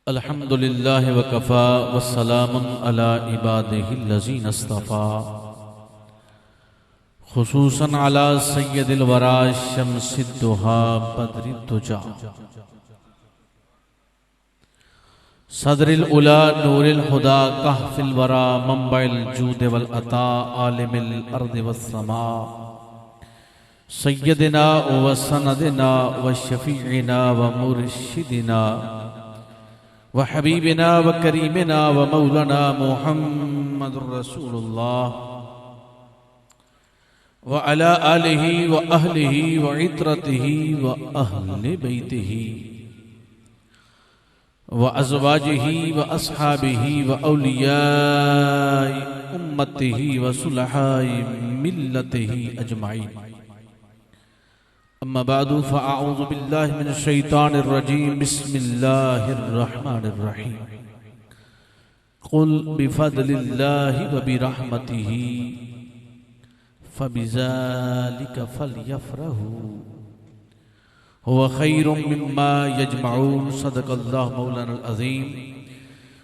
अल्हम्दुलिल्लाह वकफ़ा वस्सलामुन अला इबादिहिल्लज़ीना इस्तफ़ा खुसूसन अला सय्यदिल वरा शम्सिद्दुहा बद्रिद्दुजा सदरिल उला नूरिल हुदा कहफिल वरा मंबइल जूद वल अता आलिमिल अर्द वस्समा सय्यदिना व सनदिना व शफीइना व मुर्शिदिना व हबीबिना व करीमिना व मौलाना मुहम्मदुर रसूलुल्लाह व अला आलिहि व अहलिहि व इत्रतिहि व अहले बैतिहि व अज़वाजिहि व अस्हाबिहि व औलियाए उम्मतिहि व सुलहाए मिल्लतिहि अजमाइन। अम्मा बादु फ़अऊज़ु बिल्लाहि मिनश शैतानिर रजीम। बिस्मिल्लाहिर रहमानिर रहीम। क़ुल बिफ़ज़लिल्लाहि व बिरहमतिहि फ़बिज़ालिका फ़लयफ़रहू हुवा ख़ैरुम मिम्मा यजमऊन। सदक़ल्लाहु मौलाना अज़ीम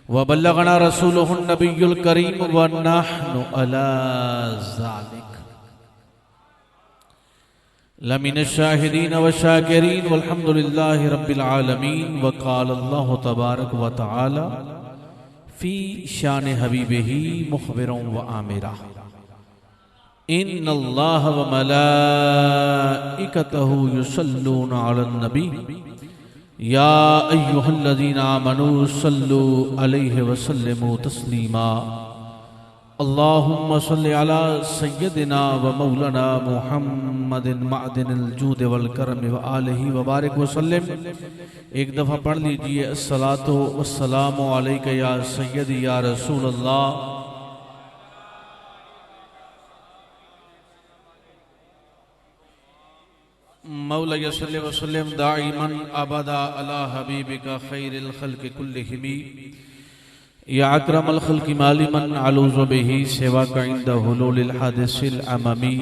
व बल्लगना रसूलुहुन नबियुल करीम व नहनु अला ज़ालिक लमिन शाहिदीन व शाकिरीन वल्हम्दुलिल्लाहि रब्बिल आलमीन। व क़ाल अल्लाहु तबारक व तआला फ़ी शान हबीबिही मुख़बिरन व आमिरा इन्नल्लाह व मलाइकतहु युसल्लूना अलन नबी या अय्युहल्लज़ीना आमनू सल्लु अलैहि व सल्लिमू तस्लीमा। अल्लाहुम्मा सल्लि अला सय्यदिना व मौलाना मुहम्मदिन मअदिनिल जूद वल करम व आलिहि व बारिक व सल्लिम। एक दफ़ा पढ़ लीजिए अस्सलातु वस्सलामु अलैका या सय्यदी या रसूल अल्लाह। मौला सल्लि व सल्लिम दाइमन अबदा अला हबीबिका खैरिल खल्क़ि कुल्लिहिम या अकरमल खल्क़ि मालिमन अलूज़ु बिही सिवाका इंदा हुलूलिल हादिसिल अममी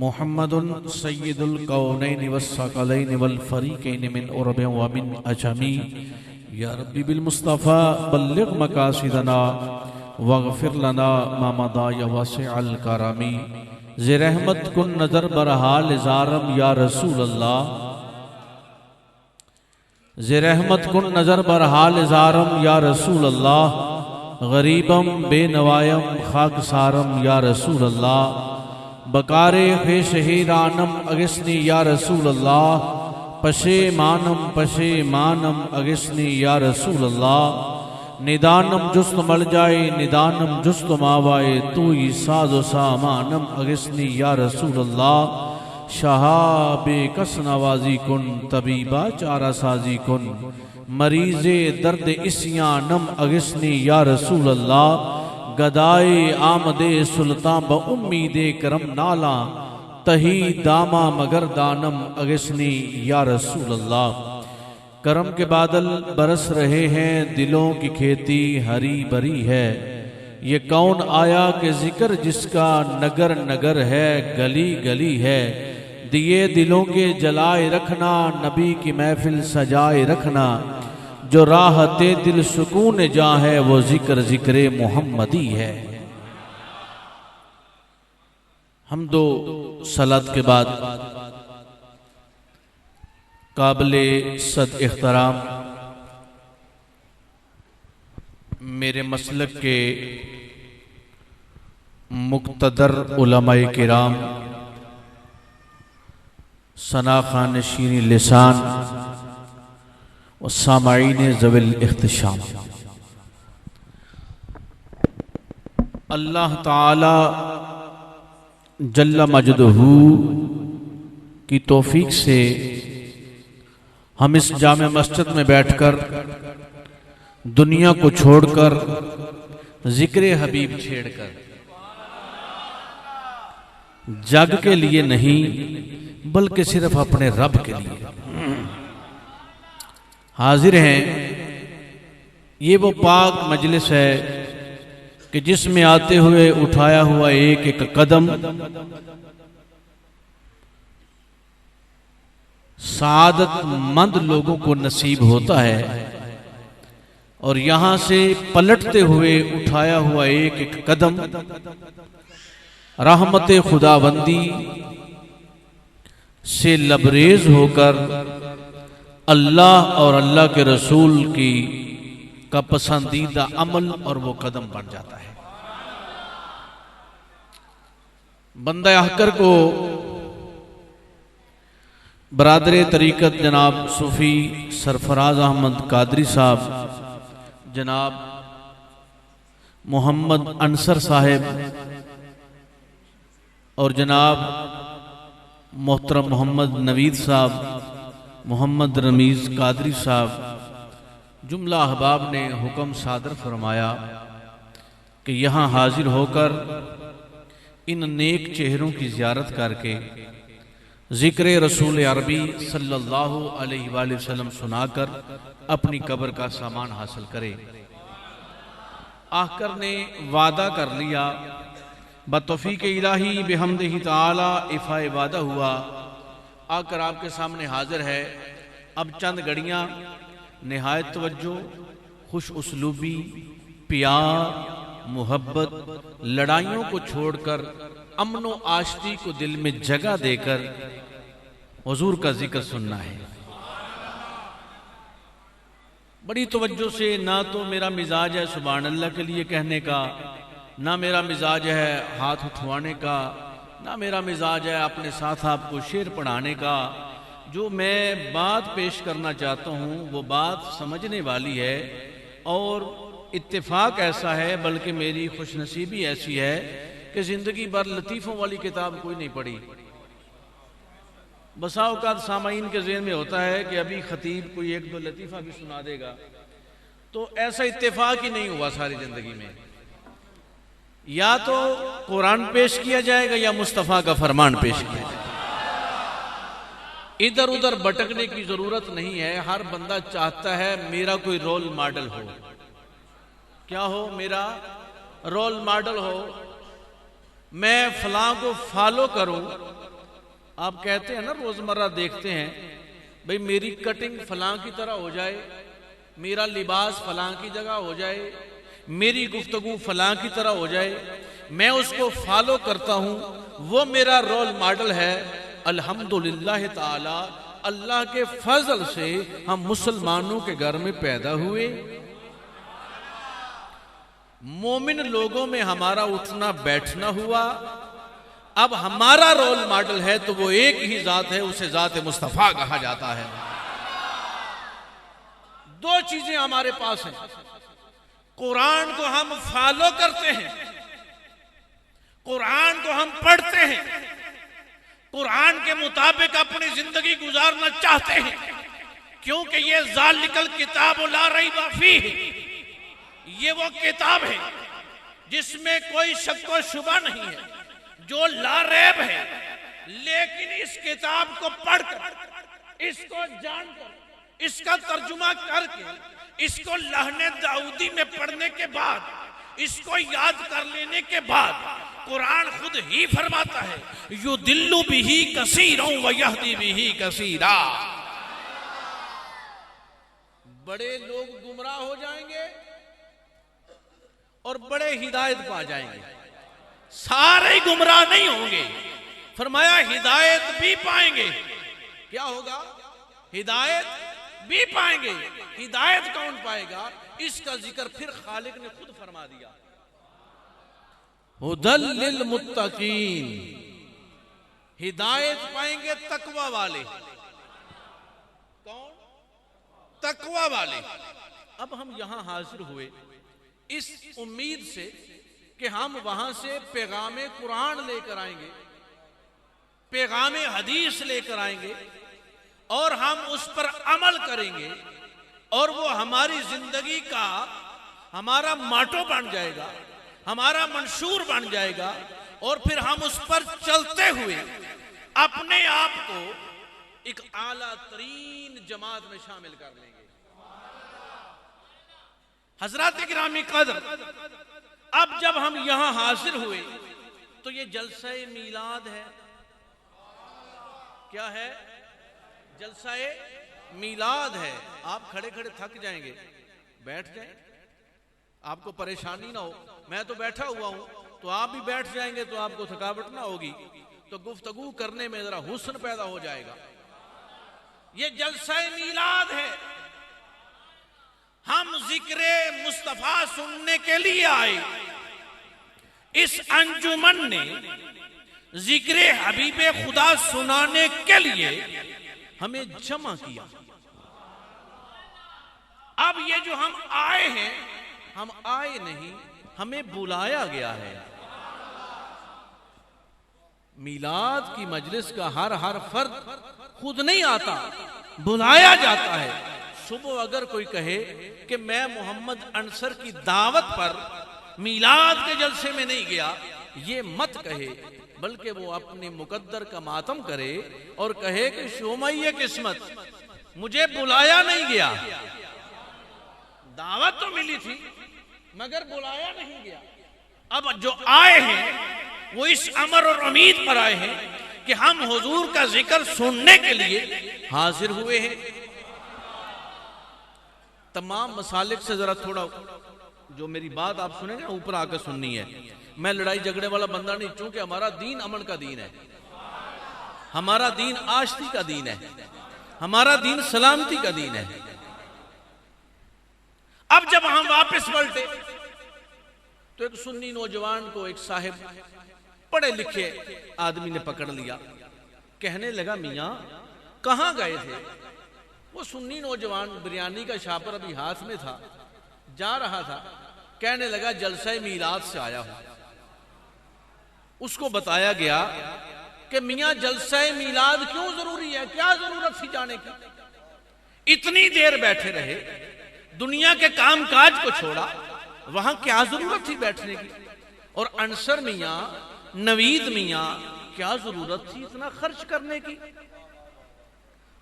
मुहम्मदुन सय्यिदुल कौनैनि वस्सक़लैनि वल फ़रीक़ैनि मिन उरबिन व मिन अजमी। या रब्बी बिल मुस्तफ़ा बल्लिग़ मक़ासिदना वग़फ़िर लना मा मदा या वासिअल करमी। ज़े रहमत कुन नज़र बरहाल ज़ारम या रसूल अल्लाह। ज़े रहमत कुन नज़र बरहाल ज़ारम या रसूल अल्लाह। गरीबम बेनवायम खाक सारम या रसूल अल्लाह। बकारे ख़ेशहीरानम अगिस्नी या रसूल अल्लाह। पशे मानम अगिस्नी या रसूल अल्लाह। निदानम जुस्त मल जाए निदानम जुस्त मावाए तू ही साजो सामानम अगिस्नी या रसूल अल्लाह। शहाबे कस नवाजी कुन तबीबा चारा साजी कुन मरीज़े दर्द इस्यानम अगिस्नी या रसूल अल्लाह। गदाए आमदे सुल्तान ब उम्मीदे करम नाला तही दामा मगर दानम अगिस्नी या रसूल अल्लाह। करम के बादल बरस रहे हैं दिलों की खेती हरी भरी है। ये कौन आया कि जिक्र जिसका नगर नगर है गली गली है। दिए दिलों के जलाए रखना नबी की महफिल सजाए रखना। जो राहते दिल सुकून जहाँ है वो जिक्र जिक्र मोहम्मदी है। हम दो सलात के बाद काबिले सद इख्तराम मेरे मसलक के मुक़्तदर उलमाए किराम सना खान शीनी लिसान व सामाईन ज़विल इख्तिशाम, अल्लाह ताला जल्ला मजदहू की तौफीक से हम इस जामे मस्जिद में बैठकर दुनिया को छोड़कर जिक्र हबीब छेड़कर जग के लिए नहीं बल्कि सिर्फ अपने रब के लिए हाजिर हैं। ये वो पाक मजलिस है कि जिसमें आते हुए उठाया हुआ एक एक कदम सादतमंद लोगों को नसीब होता है। और यहां से पलटते हुए उठाया हुआ एक एक कदम रहमत खुदाबंदी से लबरेज होकर अल्लाह और अल्लाह के रसूल की का पसंदीदा अमल और वो कदम बन जाता है। बंदा अहकर को बरादरे तरीक़त जनाब सूफ़ी सरफराज अहमद कादरी साहब, जनाब मोहम्मद अंसर साहिब और जनाब मोहतरम मोहम्मद नवीद साहब, मोहम्मद रमीज़ कादरी साहब जुमला अहबाब ने हुक्म सादर फरमाया कि यहाँ हाजिर होकर इन नेक चेहरों की ज़ियारत करके ज़िक्र रसूल अरबी सल्लल्लाहु अलैहि वसल्लम सुनाकर अपनी कब्र का सामान हासिल करे। आकर ने वादा कर लिया, बतौफीक इलाही बिहम्दिही ताला इफ़ा वादा हुआ, आकर आपके सामने हाजिर है। अब चंद घड़ियाँ निहायत तवज्जो, खुश उसलूबी, प्यार, मोहब्बत, लड़ाइयों को छोड़कर अमनो आश्ती को दिल में जगह देकर हुजूर का जिक्र सुनना है। बड़ी तवज्जो से। ना तो मेरा मिजाज है सुभान अल्लाह के लिए कहने का, ना मेरा मिजाज है हाथ उठवाने का, ना मेरा मिजाज है अपने साथ आपको शेर पढ़ाने का। जो मैं बात पेश करना चाहता हूँ वो बात समझने वाली है और इत्तेफाक ऐसा है, बल्कि मेरी खुशनसीबी ऐसी है कि ज़िंदगी भर लतीफ़ों वाली किताब कोई नहीं पढ़ी। बसा औकात सामाईन के ज़हन में होता है कि अभी खतीब कोई एक दो लतीफ़ा भी सुना देगा, तो ऐसा इत्तेफाक ही नहीं हुआ सारी ज़िंदगी में। या तो कुरान पेश किया जाएगा या मुस्तफ़ा का फरमान पेश किया जाएगा। इधर उधर भटकने की ज़रूरत नहीं है। हर बंदा चाहता है मेरा कोई रोल मॉडल हो। क्या हो? मेरा रोल मॉडल हो, मैं फलां को फॉलो करूं। आप कहते हैं ना, रोजमर्रा देखते हैं, भाई मेरी कटिंग फलां की तरह हो जाए, मेरा लिबास फलां की जगह हो जाए, मेरी गुफ्तगू फलां की तरह हो जाए, मैं उसको फॉलो करता हूं, वो मेरा रोल मॉडल है। अल्हम्दुलिल्लाह ताला, अल्लाह के फजल से हम मुसलमानों के घर में पैदा हुए। मोमिन लोगों में हमारा उठना बैठना हुआ। अब हमारा रोल मॉडल है तो वो एक ही जात है, उसे जात मुस्तफा कहा जाता है। दो चीजें हमारे पास हैं। कुरान को हम फॉलो करते हैं, कुरान को हम पढ़ते हैं, कुरान के मुताबिक अपनी जिंदगी गुजारना चाहते हैं, क्योंकि ये ज़ालिकल किताब ला रैब फीह, ये वो किताब है जिसमें कोई शक व शुबा नहीं है, जो लारैब है। लेकिन इस किताब को पढ़कर, इसको जानकर, इसका तर्जुमा करके, इसको लहने दाऊदी में पढ़ने के बाद, इसको याद कर लेने के बाद, कुरान खुद ही फरमाता है, युदिल्लु बिही कसीरों व यहदी बिही कसीरा। बड़े लोग गुमराह हो जाएंगे और बड़े हिदायत पा जाएंगे। सारे गुमराह नहीं होंगे। फरमाया हिदायत भी पाएंगे। क्या होगा? हिदायत भी पाएंगे। हिदायत कौन पाएगा? इसका जिक्र फिर खालिक ने खुद फरमा दिया, हुदल लिल मुत्तकीन। हिदायत पाएंगे तकवा वाले। कौन? तकवा वाले। अब हम यहां हाजिर हुए इस उम्मीद से कि हम वहां से पैगामे कुरान लेकर आएंगे, पैगामे हदीस लेकर आएंगे और हम उस पर अमल करेंगे और वो हमारी जिंदगी का हमारा माटो बन जाएगा, हमारा मंशूर बन जाएगा और फिर हम उस पर चलते हुए अपने आप को एक आला तरीन जमात में शामिल कर लेंगे। हजरत गिरामी कदर, अब जब हम यहां हाजिर हुए तो ये जलसा मीलाद है। क्या है? जलसाए मीलाद है। आप खड़े खड़े थक जाएंगे, बैठ जाएं, आपको परेशानी ना हो। मैं तो बैठा हुआ हूं, तो आप भी बैठ जाएंगे तो आपको थकावट ना होगी, तो गुफ्तगू करने में जरा हुस्न पैदा हो जाएगा। ये जलसाए मीलाद है। हम जिक्रे मुस्तफा सुनने के लिए आए। इस अंजुमन ने जिक्रे हबीबे खुदा सुनाने के लिए हमें जमा किया। अब ये जो हम आए हैं, हम आए नहीं, हमें बुलाया गया है। मीलाद की मजलिस का हर फर्द खुद नहीं आता, बुलाया जाता है। सुबह अगर कोई कहे कि मैं मोहम्मद अंसर की दावत पर मीलाद के जलसे में नहीं गया, ये मत कहे, बल्कि वो अपने मुकद्दर का मातम करे और कहे कि शोमैये किस्मत, मुझे बुलाया नहीं गया। दावत तो मिली थी मगर बुलाया नहीं गया। अब जो आए हैं वो इस अमर और उम्मीद पर आए हैं कि हम हुजूर का जिक्र सुनने के लिए हाजिर हुए हैं। तमाम मसालिक से जरा थोड़ा जो मेरी बात आप सुनेंगे ऊपर आकर सुननी है। मैं लड़ाई झगड़े वाला बंदा नहीं, चूंकि हमारा दीन अमन का दीन है, हमारा दीन आश्ती का दीन है, हमारा दीन सलामती का दीन है। अब जब हम वापस पलटे तो एक सुन्नी नौजवान को एक साहिब पढ़े लिखे आदमी ने पकड़ लिया। कहने लगा, मियां कहां गए थे? वो सुन्नी नौजवान बिरयानी का शापर अभी हाथ में था, जा रहा था। कहने लगा, जलसा मीलाद से आया हूं। उसको बताया गया कि मियां जलसा मीलाद क्यों जरूरी है, क्या जरूरत थी जाने की? इतनी देर बैठे रहे, दुनिया के काम काज को छोड़ा, वहां क्या जरूरत थी बैठने की? और अंसर मियां, नवीद मियां, क्या जरूरत थी इतना खर्च करने की?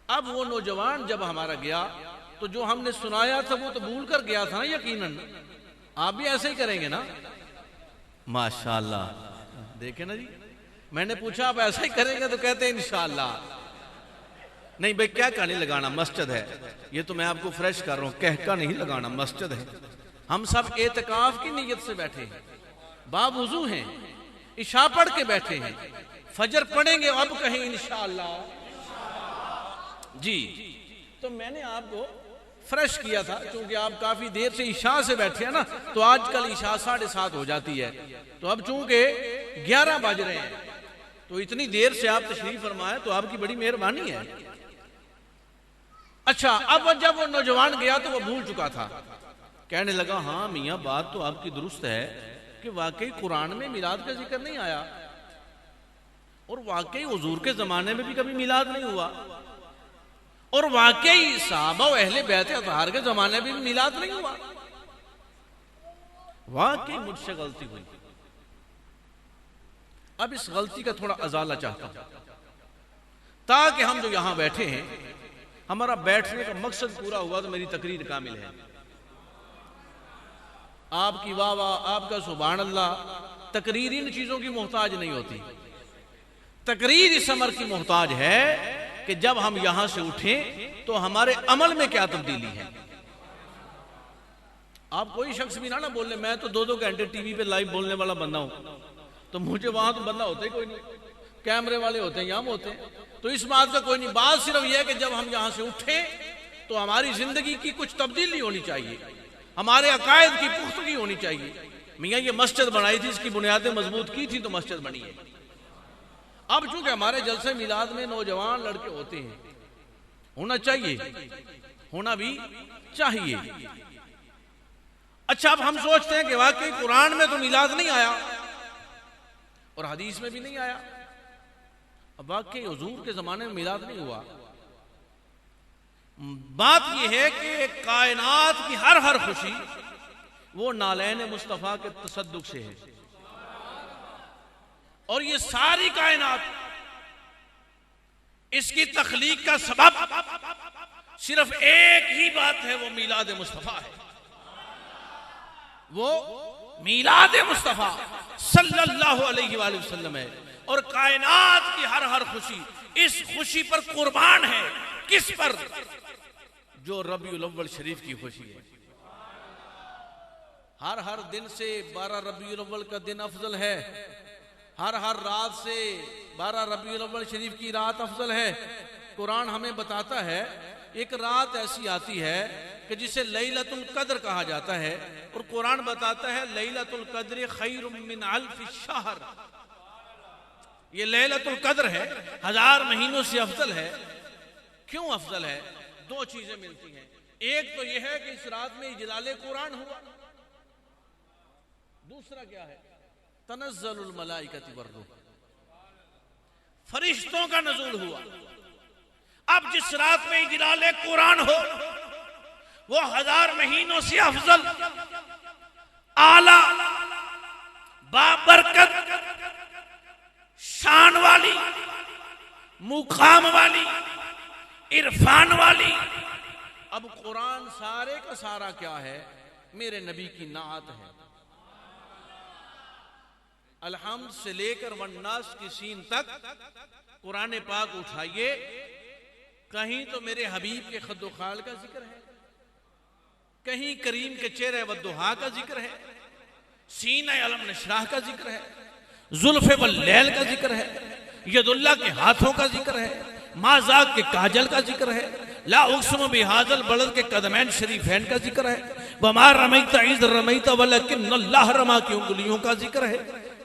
अब वो नौजवान जब हमारा गया तो जो हमने सुनाया था वो तो भूल कर गया था ना, यकीनन। आप भी ऐसे ही करेंगे ना? माशाल्लाह, देखे ना जी। मैंने पूछा आप ऐसा ही करेंगे तो कहते हैं इंशाअल्लाह। नहीं भाई, क्या कहने लगाना, मस्जिद है ये, तो मैं आपको फ्रेश कर रहा हूं, कहका नहीं लगाना, मस्जिद है। हम सब एतकाफ की नीयत से बैठे हैं, बावुजू हैं, इशा पढ़ के बैठे हैं, फजर पढ़ेंगे, अब कहें इंशाअल्लाह जी। तो मैंने आपको फ्रेश किया था, क्योंकि आप काफी देर से इशा से बैठे हैं ना, तो आजकल इशा 7:30 हो जाती है, तो अब चूंकि 11 बज रहे हैं, तो इतनी देर से आप तशरीफ फरमाए तो आपकी बड़ी मेहरबानी है। अच्छा, अब जब वो नौजवान गया तो वो भूल चुका था। कहने लगा, हाँ मियाँ बात तो आपकी दुरुस्त है कि वाकई कुरान में मिलाद का जिक्र नहीं आया, और वाकई हुजूर के जमाने में भी कभी मिलाद नहीं हुआ, और वाकई सहाबा और अहले बैत अतहार के जमाने में भी मिलाद नहीं हुआ। वाकई मुझसे गलती हुई। अब इस गलती का थोड़ा अजाला चाहता हूं, ताकि हम जो यहां बैठे हैं, हमारा बैठने का मकसद पूरा हुआ तो मेरी तकरीर कामिल है। आपकी वाह वाह, आपका सुभान अल्लाह, तकरीर इन चीजों की मोहताज नहीं होती। तकरीर इस अमर की मोहताज है कि जब हम यहां से उठें तो हमारे अमल में क्या तब्दीली है। आप कोई शख्स भी ना बोले, मैं तो 2-2 घंटे टीवी पे लाइव बोलने वाला बंदा हूं, तो मुझे वहां तो बंदा होता ही कोई नहीं, कैमरे वाले होते हैं, यहां होते हैं, तो इस बात का कोई नहीं। बात सिर्फ यह है कि जब हम यहां से उठे तो हमारी जिंदगी की कुछ तब्दीली होनी चाहिए, हमारे अकायद की पुख्तगी होनी चाहिए। मियाँ ये मस्जिद बनाई थी, इसकी बुनियादें मजबूत की थी तो मस्जिद बनी है। अब चूंकि हमारे जलसे मिलाद में नौजवान लड़के होते हैं, होना चाहिए, होना भी चाहिए। अच्छा, अब हम सोचते हैं कि वाकई कुरान में तो मिलाद नहीं आया और हदीस में भी नहीं आया। अब वाकई हुजूर के जमाने में मिलाद नहीं हुआ। बात यह है कि कायनात की हर खुशी वो नालैन मुस्तफा के तसद्दुक से है, और ये सारी कायनात, इसकी तख्लीक का सबब सिर्फ एक ही बात है, वो मीलाद मुस्तफा है। वो मीलाद मुस्तफा सल्लल्लाहु अलैहि वसल्लम है, और कायनात की हर खुशी इस खुशी पर कुर्बान है किस पर? जो रबीउल अव्वल शरीफ की खुशी है। हर दिन से 12 रबीउल अव्वल का दिन अफजल है, हर रात से 12 रबीउल अव्वल शरीफ की रात अफजल है। कुरान हमें बताता है एक रात ऐसी आती है कि जिसे लैलतुल कद्र कहा जाता है, और कुरान बताता है लैलतुल कद्र खैरुम मिन अल्फि शहर। ये लैलतुल कद्र है, 1000 महीनों से अफजल है। क्यों अफजल है? दो चीजें मिलती हैं। एक तो यह है कि इस रात में इजलाले कुरान हुआ, दूसरा क्या है? तनज़्ज़लुल मलाइकति वर्रूह, फरिश्तों का नज़ूल हुआ। अब जिस रात में इजलाले कुरान हो वो 1000 महीनों से अफजल, आला, बाबरकत, शान वाली, मुकाम वाली, इरफान वाली। अब कुरान सारे का सारा क्या है? मेरे नबी की नात है। अलहम्द से लेकर वन्नास की सीन तक कुरान पाक उठाइए, कहीं तो मेरे हबीब के खद्दो खाल का जिक्र है, कहीं करीम के चेहरे वद्दुहा का जिक्र है, सीना अलम नशराह का जिक्र है, जुल्फ़े वल लैल का जिक्र है, यदुल्लाह के हाथों का जिक्र है, माज़ाक के काजल का जिक्र है, ला उक़्सिमु बिहाज़ल बलद के कदमैन शरीफैन का जिक्र है, वमा रमैता इज़ रमैता वलकिन्नल्लाह रमा की उंगलियों का जिक्र है।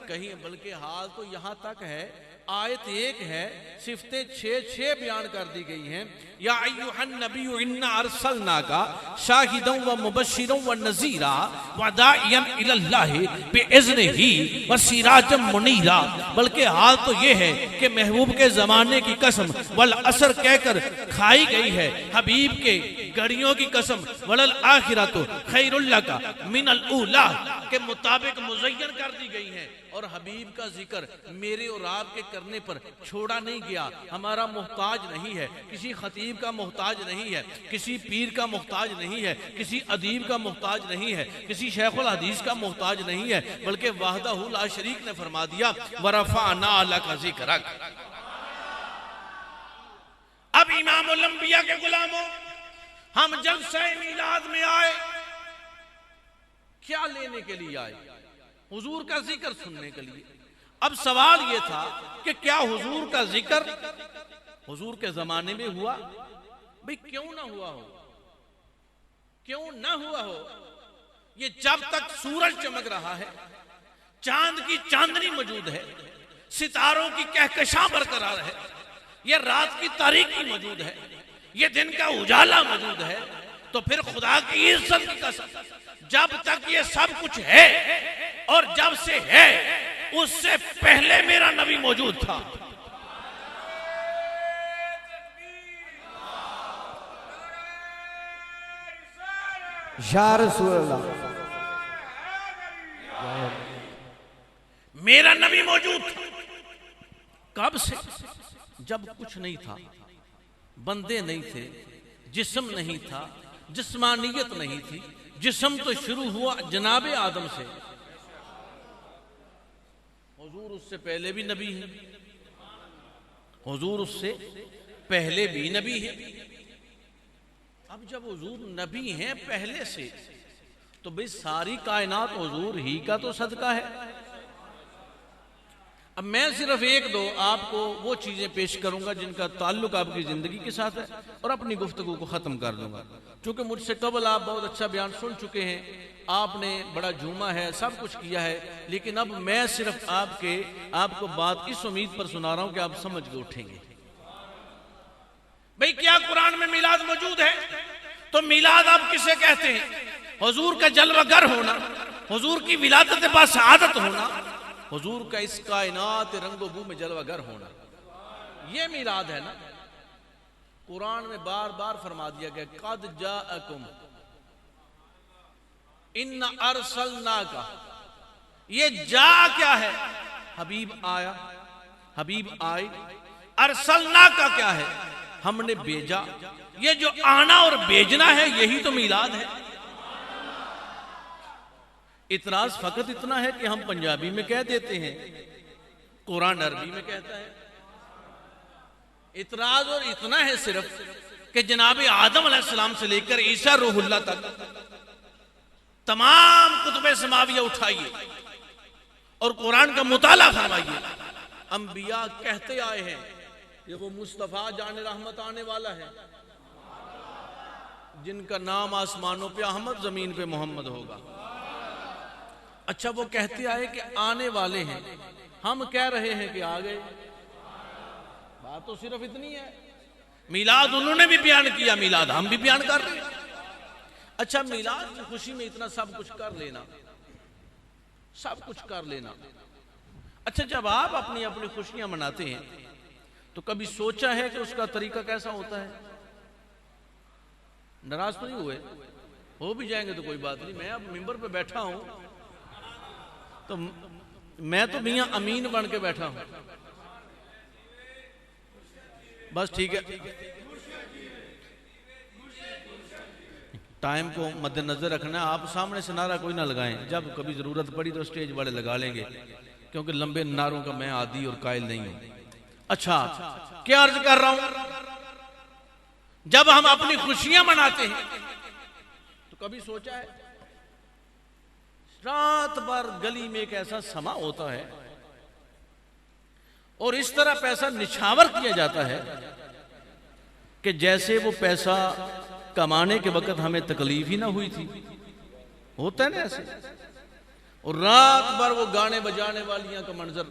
कहीं बल्कि हाल तो यहां तक है, आयत एक है, सिफतें 6 बयान कर दी गई हैं। या अय्युहन नबिय्यु इन्ना अर्सलनाका शाहिदन व मुबश्शिरन व नज़ीरा व दाइयन इलल्लाहि बिइज़्निही व सिराजम मुनीरा। बल्कि हाल तो ये है कि महबूब के जमाने की कसम वल असर कहकर खाई गई है, हबीब के घड़ियों की कसम वलल आखिरतु खैरुल लका मिनल ऊला के मुताबिक मुज़य्यन कर दी गई है। और हबीब का जिक्र मेरे और आपके करने पर छोड़ा नहीं गया। हमारा मोहताज नहीं है, किसी खतीब का मोहताज नहीं है, किसी पीर का मोहताज नहीं है, किसी अदीब का मोहताज नहीं है, किसी शेखुल हदीस का मोहताज नहीं है, बल्कि वाहदहु ला शरीक ने फरमा दिया वरफ़अना लका ज़िक्रक। अब इमामुल अंबिया के गुलामों, हम जलसा मीलाद में आए, क्या लेने के लिए आए? हुजूर का जिक्र सुनने के लिए। अब सवाल यह था कि क्या हुजूर का जिक्र हुजूर के जमाने में हुआ? भाई क्यों ना हुआ हो, क्यों ना हुआ हो? ये जब तक सूरज चमक रहा है, चांद की चांदनी मौजूद है, सितारों की कहकशां बरकरार है, ये रात की तारीकी मौजूद है, ये दिन का उजाला मौजूद है, तो फिर खुदा की इज्जत की कसम, जब तक ये सब कुछ है और जब से है उससे पहले मेरा नबी मौजूद था। या रसूल अल्लाह, मेरा नबी मौजूद था। कब से? जब कुछ नहीं था, बंदे नहीं थे, जिस्म नहीं था, जिस्मानियत नहीं थी। जिस्म तो शुरू हुआ जनाबे आदम से, हुजूर उससे पहले भी नबी है, हुजूर उससे पहले भी नबी है। अब जब हुजूर नबी हैं पहले से, तो भाई सारी कायनात हुजूर ही का तो सदका है। अब मैं सिर्फ एक दो आपको वो चीजें पेश करूंगा जिनका ताल्लुक आपकी जिंदगी के साथ है, और अपनी गुफ्तगू को खत्म कर दूंगा। क्योंकि मुझसे कबल आप बहुत अच्छा बयान सुन चुके हैं, आपने बड़ा झूमा है, सब कुछ किया है, लेकिन अब मैं सिर्फ आपको बात इस उम्मीद पर सुना रहा हूं कि आप समझ के उठेंगे। भाई क्या कुरान में मिलाद मौजूद है? तो मिलाद आप किसे कहते हैं? हुजूर का जलवागर होना, हुजूर की विलादत बासआदत होना, हुजूर का इस कायनात रंगोबू में जलवागर होना, ये मिलाद है ना। कुरान में बार बार फरमा दिया गया कद जाअकुम इन्ना अरसलनाका। ये जा क्या है? हबीब आया, हबीब आए। अरसलनाका क्या है? हमने भेजा। ये जो आना और भेजना है यही तो मिलाद है। इतराज फकत इतना है कि हम पंजाबी में कह देते हैं, कुरान अरबी में कहता है। इतराज और इतना है सिर्फ कि जनाब आदम अलैहिस्सलाम से लेकर ईसा रूहुल्लाह तक तमाम कुतुबे समाविया उठाइए और कुरान का मुताला फरमाइए। अंबिया कहते आए हैं कि वो मुस्तफ़ा जाने रहमत आने वाला है, जिनका नाम आसमानों पे अहमद, जमीन पे मोहम्मद होगा। अच्छा, वो कहते आए कि आने वाले हैं, हम कह रहे हैं कि आ गए। बात तो सिर्फ इतनी है। मिलाद उन्होंने भी बयान किया, मिलाद हम भी बयान कर रहे हैं। अच्छा, मिलाद की खुशी में इतना सब कुछ कर लेना, सब कुछ कर लेना। अच्छा, जब आप अपनी अपनी खुशियां मनाते हैं तो कभी सोचा है कि उसका तरीका कैसा होता है? नाराज तो नहीं हुए? हो भी जाएंगे तो कोई बात नहीं। मैं अब मिंबर पे बैठा हूं तो मैं तो मियां अमीन बन के बैठा हूं, बस ठीक है। टाइम को मद्देनजर रखना। आप सामने से नारा कोई ना लगाएं, जब कभी जरूरत पड़ी तो स्टेज वाले लगा लेंगे, क्योंकि लंबे नारों का मैं आदी और कायल नहीं हूं। अच्छा, क्या अर्ज कर रहा हूं, जब हम अपनी खुशियां मनाते हैं तो कभी सोचा है रात भर गली में एक ऐसा समा होता है और इस तरह पैसा निछावर किया जाता है कि जैसे वो पैसा कमाने के वक्त हमें तकलीफ ही ना हुई थी। होता है ना ऐसे। और रात भर वो गाने बजाने वालियां का मंजर।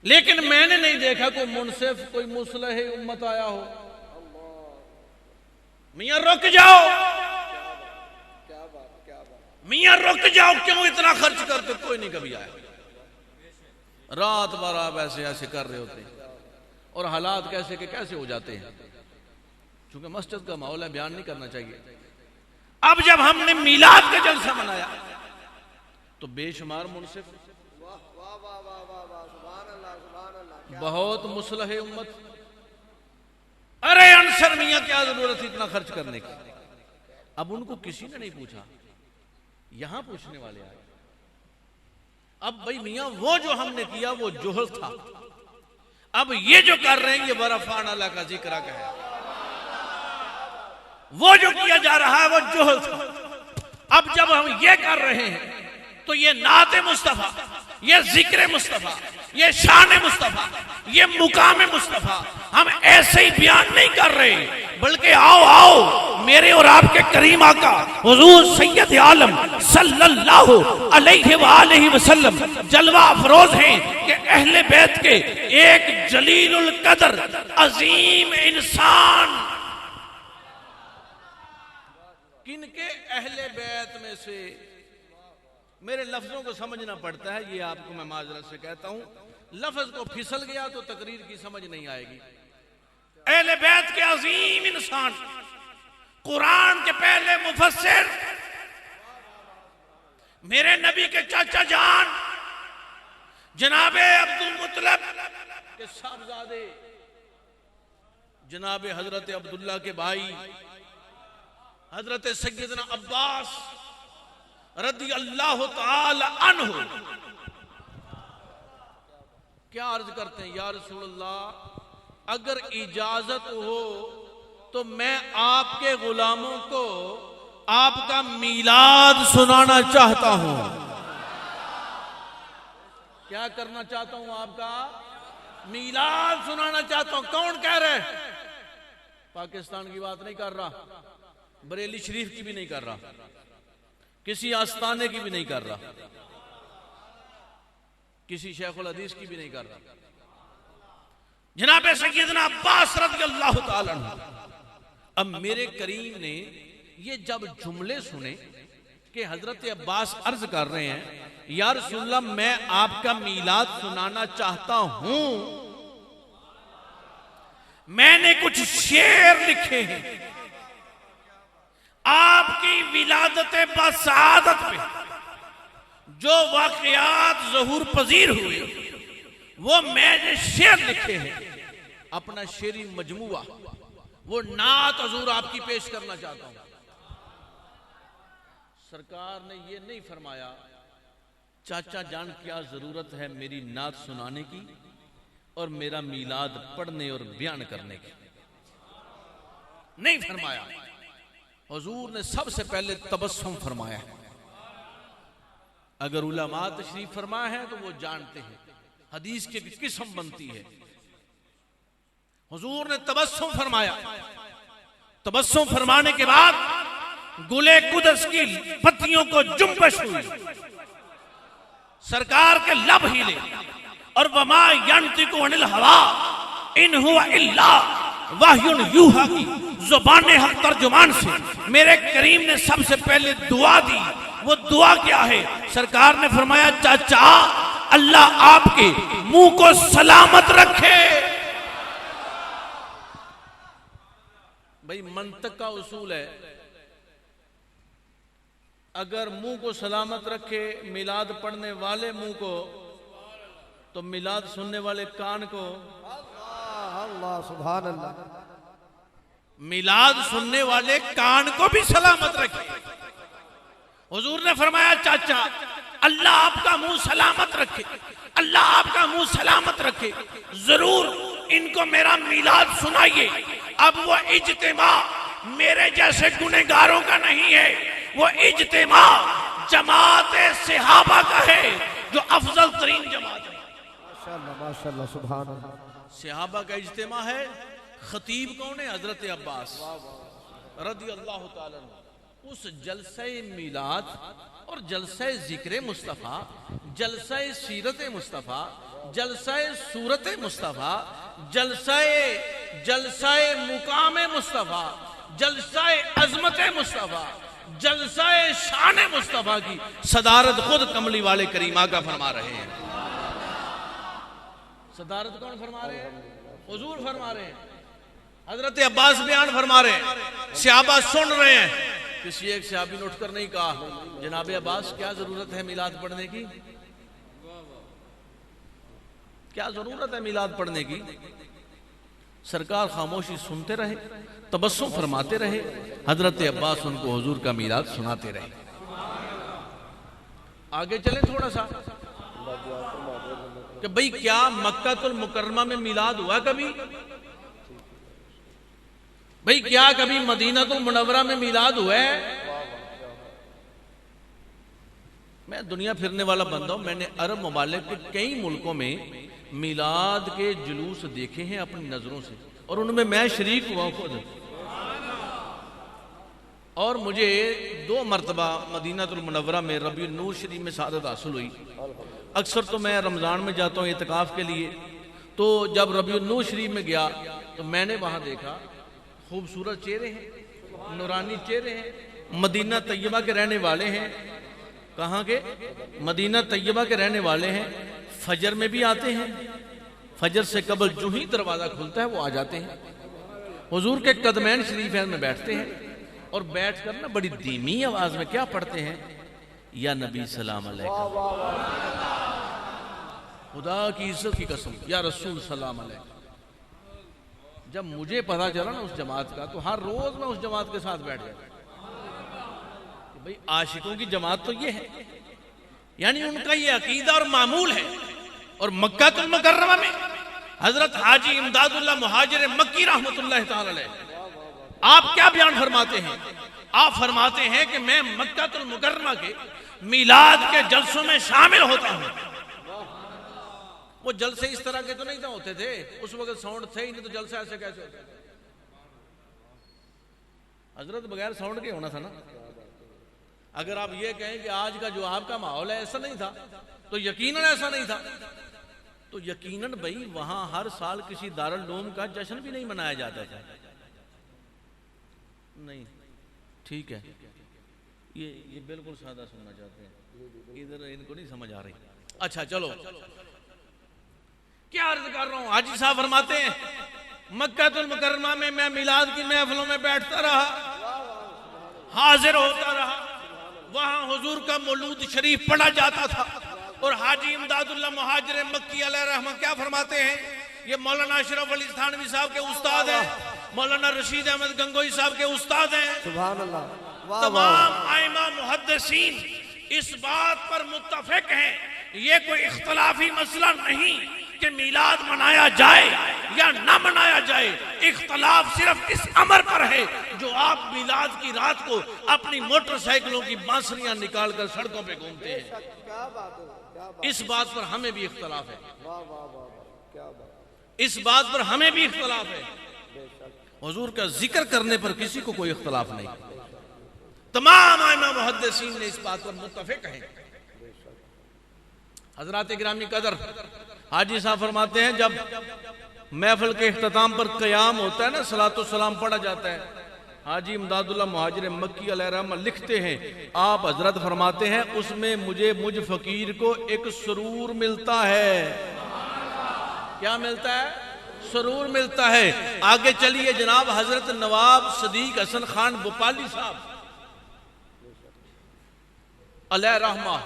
लेकिन मैंने नहीं देखा कोई मुनसिफ, कोई मुसलह उम्मत आया हो, मियां रुक जाओ, मियां रुक जाओ, क्यों इतना खर्च करते? कोई नहीं कभी आया। रात भर आप ऐसे ऐसे कर रहे होते हैं और हालात कैसे के कैसे हो जाते हैं। चूंकि मस्जिद का माहौल है, बयान नहीं करना चाहिए। अब जब हमने मिलाद का जलसा मनाया तो बेशुमार मुनसिफ, बहुत मुसलह उम्मत, अरे अनसर मियां क्या जरूरत थी इतना खर्च करने की? अब उनको किसी ने नहीं पूछा, यहां पूछने वाले आए। अब भाई मियां वो जो हमने किया वो जोहल था, अब ये जो कर रहे हैं ये बरफान अल्लाह का जिक्र का है। वो जो किया जा रहा है वो जोहल था। अब जब हम ये कर रहे हैं तो ये नाते मुस्तफा, ये जिक्र मुस्तफा, ये शान मुस्तफा, ये मुकाम मुस्तफा हम ऐसे ही बयान नहीं कर रहे, बल्कि आओ आओ मेरे और आपके करीम आका हुजूर सैयद आलम सल्लल्लाहु अलैहि वसल्लम जलवा अफरोज हैं कि अहले बैत के एक जलीलुल कदर अजीम इंसान। किनके? अहले बैत में से। मेरे लफ्जों को समझना पड़ता है, ये आपको मैं माजरत से कहता हूं। लफ्ज को फिसल गया तो तकरीर की समझ नहीं आएगी। अहले बैत के अजीम इंसान, कुरान के पहले मुफस्सिर, मेरे नबी के चाचा जान जनाबे अब्दुल मुत्तलब के साहबजादे जनाबे हजरत अब्दुल्ला के भाई हजरत सैयदना अब्बास रदी अल्लाह ताला अन्हु क्या अर्ज करते हैं, या रसूल अल्लाह अगर इजाजत हो तो मैं आपके गुलामों को आपका मीलाद सुनाना चाहता हूं। क्या करना चाहता हूं? आपका मीलाद सुनाना चाहता हूं। कौन कह रहे? पाकिस्तान की बात नहीं कर रहा, बरेली शरीफ की भी नहीं कर रहा, किसी आस्ताने की भी नहीं कर रहा, किसी शेखुल हदीस की भी नहीं कर रहा। जनाब सैयदना अब्बास रज़ियल्लाहु ताला अन्हु। अब मेरे करीम ने ये जब जुमले सुने कि हजरत अब्बास अर्ज कर रहे हैं, या रसूलल्लाह मैं आपका मीलाद सुनाना चाहता हूं, मैंने कुछ शेर लिखे हैं आपकी विलादत बसादत पे जो वाकयात ज़हूर पजीर हुए, वो मैंने शेर लिखे हैं। अपना शेरी मजमुआ, वो नात हजूर आपकी पेश करना चाहता हूं। सरकार ने ये नहीं फरमाया चाचा जान क्या जरूरत है मेरी नात सुनाने की और मेरा मीलाद पढ़ने और बयान करने की। नहीं फरमाया। हुजूर ने सबसे पहले तबस्सुम फरमाया। अगर उलमा तशरीफ फरमा है तो वो जानते हैं हदीस की किस्म बनती है। हुजूर ने तबस्सुम फरमाया। तबस्सुम फरमाने के बाद गुले कुदस की पत्तियों को जुम्बश हुई, सरकार के लब हिले और वमा यंतिकु अनिल हवा इन हुवा इल्ला वह्युन यूहा की जुबान हक तर्जुमान से मेरे करीम ने सबसे पहले दुआ दी। वो दुआ क्या है? सरकार ने फरमाया, चाचा अल्लाह आपके मुंह को सलामत रखे। भाई मंतक का उसूल है, अगर मुंह को सलामत रखे मिलाद पढ़ने वाले मुंह को, तो मिलाद सुनने वाले कान को, अल्लाह सुभान अल्लाह, मिलाद सुनने वाले कान को भी सलामत रखे। हुजूर ने फरमाया, चाचा अल्लाह आपका मुंह सलामत रखे, अल्लाह आपका मुंह सलामत रखे, जरूर इनको मेरा मिलाद सुनाइए। अब वो इज्तिमा मेरे जैसे गुनहगारों का नहीं है, वो इज्तिमा जमात सहाबा का है, जो अफजल तरीन जमात है। माशाअल्लाह माशाअल्लाह सुभान अल्लाह। सहाबा का इज्तिमा है। खतीब कौन है? हजरत अब्बास रदी अल्लाह ताला अन्हु। उस जलसे मिलाद और जलसे जिक्र मुस्तफ़ा, जलसे सीरत मुस्तफ़ा, जलसे सूरत मुस्तफ़ा, जलसे मुकाम मुस्तफ़ा, जलसे अजमत मुस्तफ़ा, जलसे शान मुस्तफ़ा की सदारत खुद कमली वाले करीमा का फरमा रहे हैं। सदारत कौन फरमा रहे हैं? हुजूर फरमा रहे हैं। हजरत अब्बास बयान फरमा रहे हैं, सहाबा सुन रहे हैं। किसी एक सहाबी ने उठकर नहीं कहा, जनाब अब्बास क्या जरूरत है मिलाद पढ़ने की? क्या जरूरत है मिलाद पढ़ने की? सरकार खामोशी सुनते रहे, तबस्सुम फरमाते रहे। हजरत अब्बास उनको हुजूर का मिलाद सुनाते रहे। आगे चले थोड़ा सा कि भाई क्या मक्कातुल मुकर्रमा में मिलाद हुआ कभी? भाई क्या कभी मदीनातुल मुनव्वरा में मिलाद हुआ है? मैं दुनिया फिरने वाला बंदा हूं। मैंने अरब ममालिक के कई मुल्कों में मिलाद के जुलूस देखे हैं अपनी नजरों से, और उनमें मैं शरीक हुआ खुद। और मुझे 2 मरतबा मदीनातुल मुनव्वरा में रबीउन नूर शरीफ में सादत हासिल हुई। अक्सर तो मैं रमज़ान में जाता हूँ इत्तिकाफ के लिए, तो जब रबीउन नूर शरीफ में गया तो मैंने वहाँ देखा खूबसूरत चेहरे हैं, नूरानी चेहरे हैं, मदीना तैयबा के रहने वाले हैं। कहाँ के? मदीना तैयबा के रहने वाले हैं। फजर में भी आते हैं, फजर से कबल जो ही दरवाज़ा खुलता है वो आ जाते हैं, हुजूर के कदमैन शरीफ में बैठते हैं, और बैठ कर ना बड़ी धीमी आवाज में क्या पढ़ते हैं? या नबी सलाम अलैकुम, खुदा की इज्जत की कसम, या रसूल सलाम अलैकुम। जब मुझे पता चला ना उस जमात का, तो हर रोज मैं उस जमात के साथ बैठ गया। भाई आशिकों की जमात तो ये है, यानी उनका ये अकीदा और मामूल है। और मक्कातुल मुकर्रमा में हजरत हाजी इमदादुल्लाह मुहाजिर मक्की रहमतुल्लाह ताला अलैह आप क्या बयान फरमाते हैं? आप फरमाते हैं कि मैं मक्कातुल मुकर्रमा के मिलाद के जलसों में शामिल होता हूं। वो जलसे इस तरह के तो नहीं होते थे उस वक्त, साउंड थे ही नहीं, तो जलसा ऐसे कैसे होते? हजरत बगैर साउंड के होना था ना। अगर आप ये कहें कि आज का जो आपका माहौल है ऐसा नहीं था, तो यकीनन ऐसा नहीं था। तो यकीनन भाई वहां हर साल किसी दारुल उलूम का जश्न भी नहीं मनाया जाता था। नहीं, ठीक है, ये बिल्कुल सादा सुनना चाहते हैं, इधर इनको नहीं समझ आ रही। अच्छा चलो, क्या अर्ज कर रहा हूं? हाजी साहब फरमाते हैं मक्कातुल मुकर्रमा में मैं मिलाद की महफिलों में बैठता रहा, हाजिर होता रहा, वहां हुजूर का मौलूद शरीफ पढ़ा जाता था। और हाजी इमदादुल्लाह मुहाजिर मक्की अलैहि रहमा क्या फरमाते हैं? ये मौलाना अशरफ अली थानवी साहब के उस्ताद हैं, मौलाना रशीद अहमद गंगोई साहब के उस्ताद हैं। सुभान अल्लाह। तमाम आइमा मुहद्दिसीन इस बात पर मुत्तफिक हैं, ये कोई इख्तिलाफी मसला नहीं कि मिलाद मनाया जाए। या ना मनाया जाए, इख्तलाफ सिर्फ इस अमर पर है जो आप मिलाद की रात को अपनी मोटरसाइकिलों की बांसुरियां निकालकर सड़कों पे घूमते हैं। क्या बात है, क्या बात, इस बात पर हमें भी इख्तलाफ है, वाह वाह वाह वाह, क्या बात, इस बात पर हमें भी इख्तलाफ है। हुजूर का जिक्र करने पर किसी को कोई इख्तलाफ नहीं। तमाम आइमा मुहद्दिसीन ने इस बात पर मुत्तफिक हैं। हजरात गिरामी कदर हाजी साहब फरमाते हैं, जब महफिल के इख्तिताम पर क़याम होता है ना, सलातो सलाम पढ़ा जाता है, हाजी इमदादुल्लाह मुहाजिर मक्की अलैहिर्रहमत लिखते हैं, आप हजरत फरमाते हैं उसमें मुझ फकीर को एक सुरूर मिलता है। क्या मिलता है? सुरूर मिलता है। आगे चलिए, जनाब हजरत नवाब सदीक हसन खान भोपाली साहब अलैह रहमा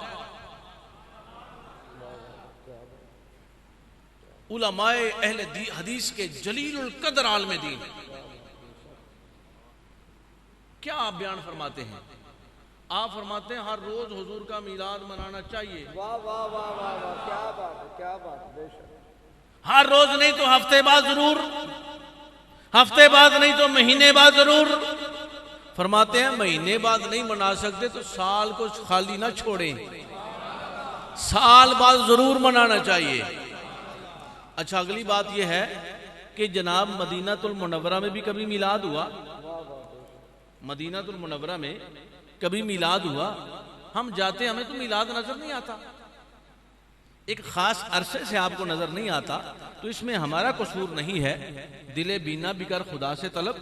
उलमाए अहले हदीस के जलीलुल कदर आलम दीन, क्या आप बयान फरमाते हैं? आप फरमाते हैं हर रोज हुजूर का मीलाद मनाना चाहिए। वाह वाह वाह वाह वाह, क्या बात है, क्या बात है, बेशक। हर रोज नहीं तो हफ्ते बाद जरूर, हफ्ते बाद नहीं तो महीने बाद जरूर। फरमाते हैं महीने बाद नहीं मना सकते तो साल को खाली ना छोड़ें, साल बाद जरूर मनाना चाहिए। अच्छा, अगली बात यह है कि जनाब मदीनातुल मुनव्वरा में भी कभी मिलाद हुआ? मदीनातुल मुनव्वरा में कभी मिलाद हुआ? हम जाते, हमें तो मिलाद नजर नहीं आता, एक खास अरसे से आपको नजर नहीं आता, तो इसमें हमारा कसूर नहीं है। दिले बीना बिकर खुदा से तलब,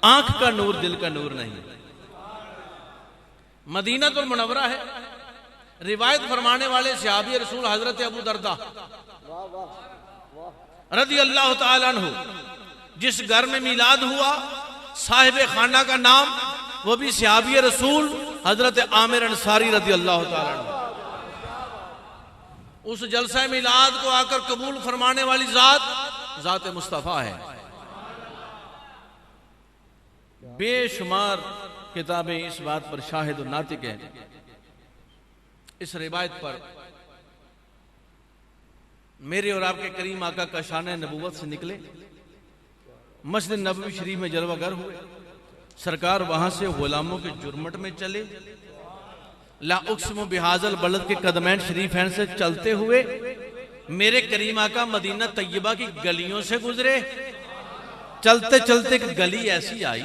आंख का नूर दिल का नूर नहीं। मदीनातुल मुनव्वरा है, रिवायत फरमाने वाले सहाबी रसूल हजरत अबू दरदा रज़ी अल्लाह ताला अन्हु, जिस घर में मिलाद हुआ साहिब खाना का नाम वो भी सहाबी रसूल हजरत आमिर अंसारी रज़ी अल्लाह ताला अन्हु। उस जलसा मिलाद को आकर कबूल फरमाने वाली जात मुस्तफा है। बेशुमार किताबें इस बात पर शाहिद और नातिक हैं। इस रिवायत पर मेरे और आपके करीम आका का शान नबूवत से निकले, मस्जिद नबवी शरीफ में जलवागर हुए, सरकार वहां से गुलामों के जुर्मट में चले, ला उक्स्मु बिहाजल बलद के कदमैन शरीफैन से चलते हुए मेरे करीम आका मदीना तैयबा की गलियों से गुजरे। चलते चलते एक गली ऐसी आई,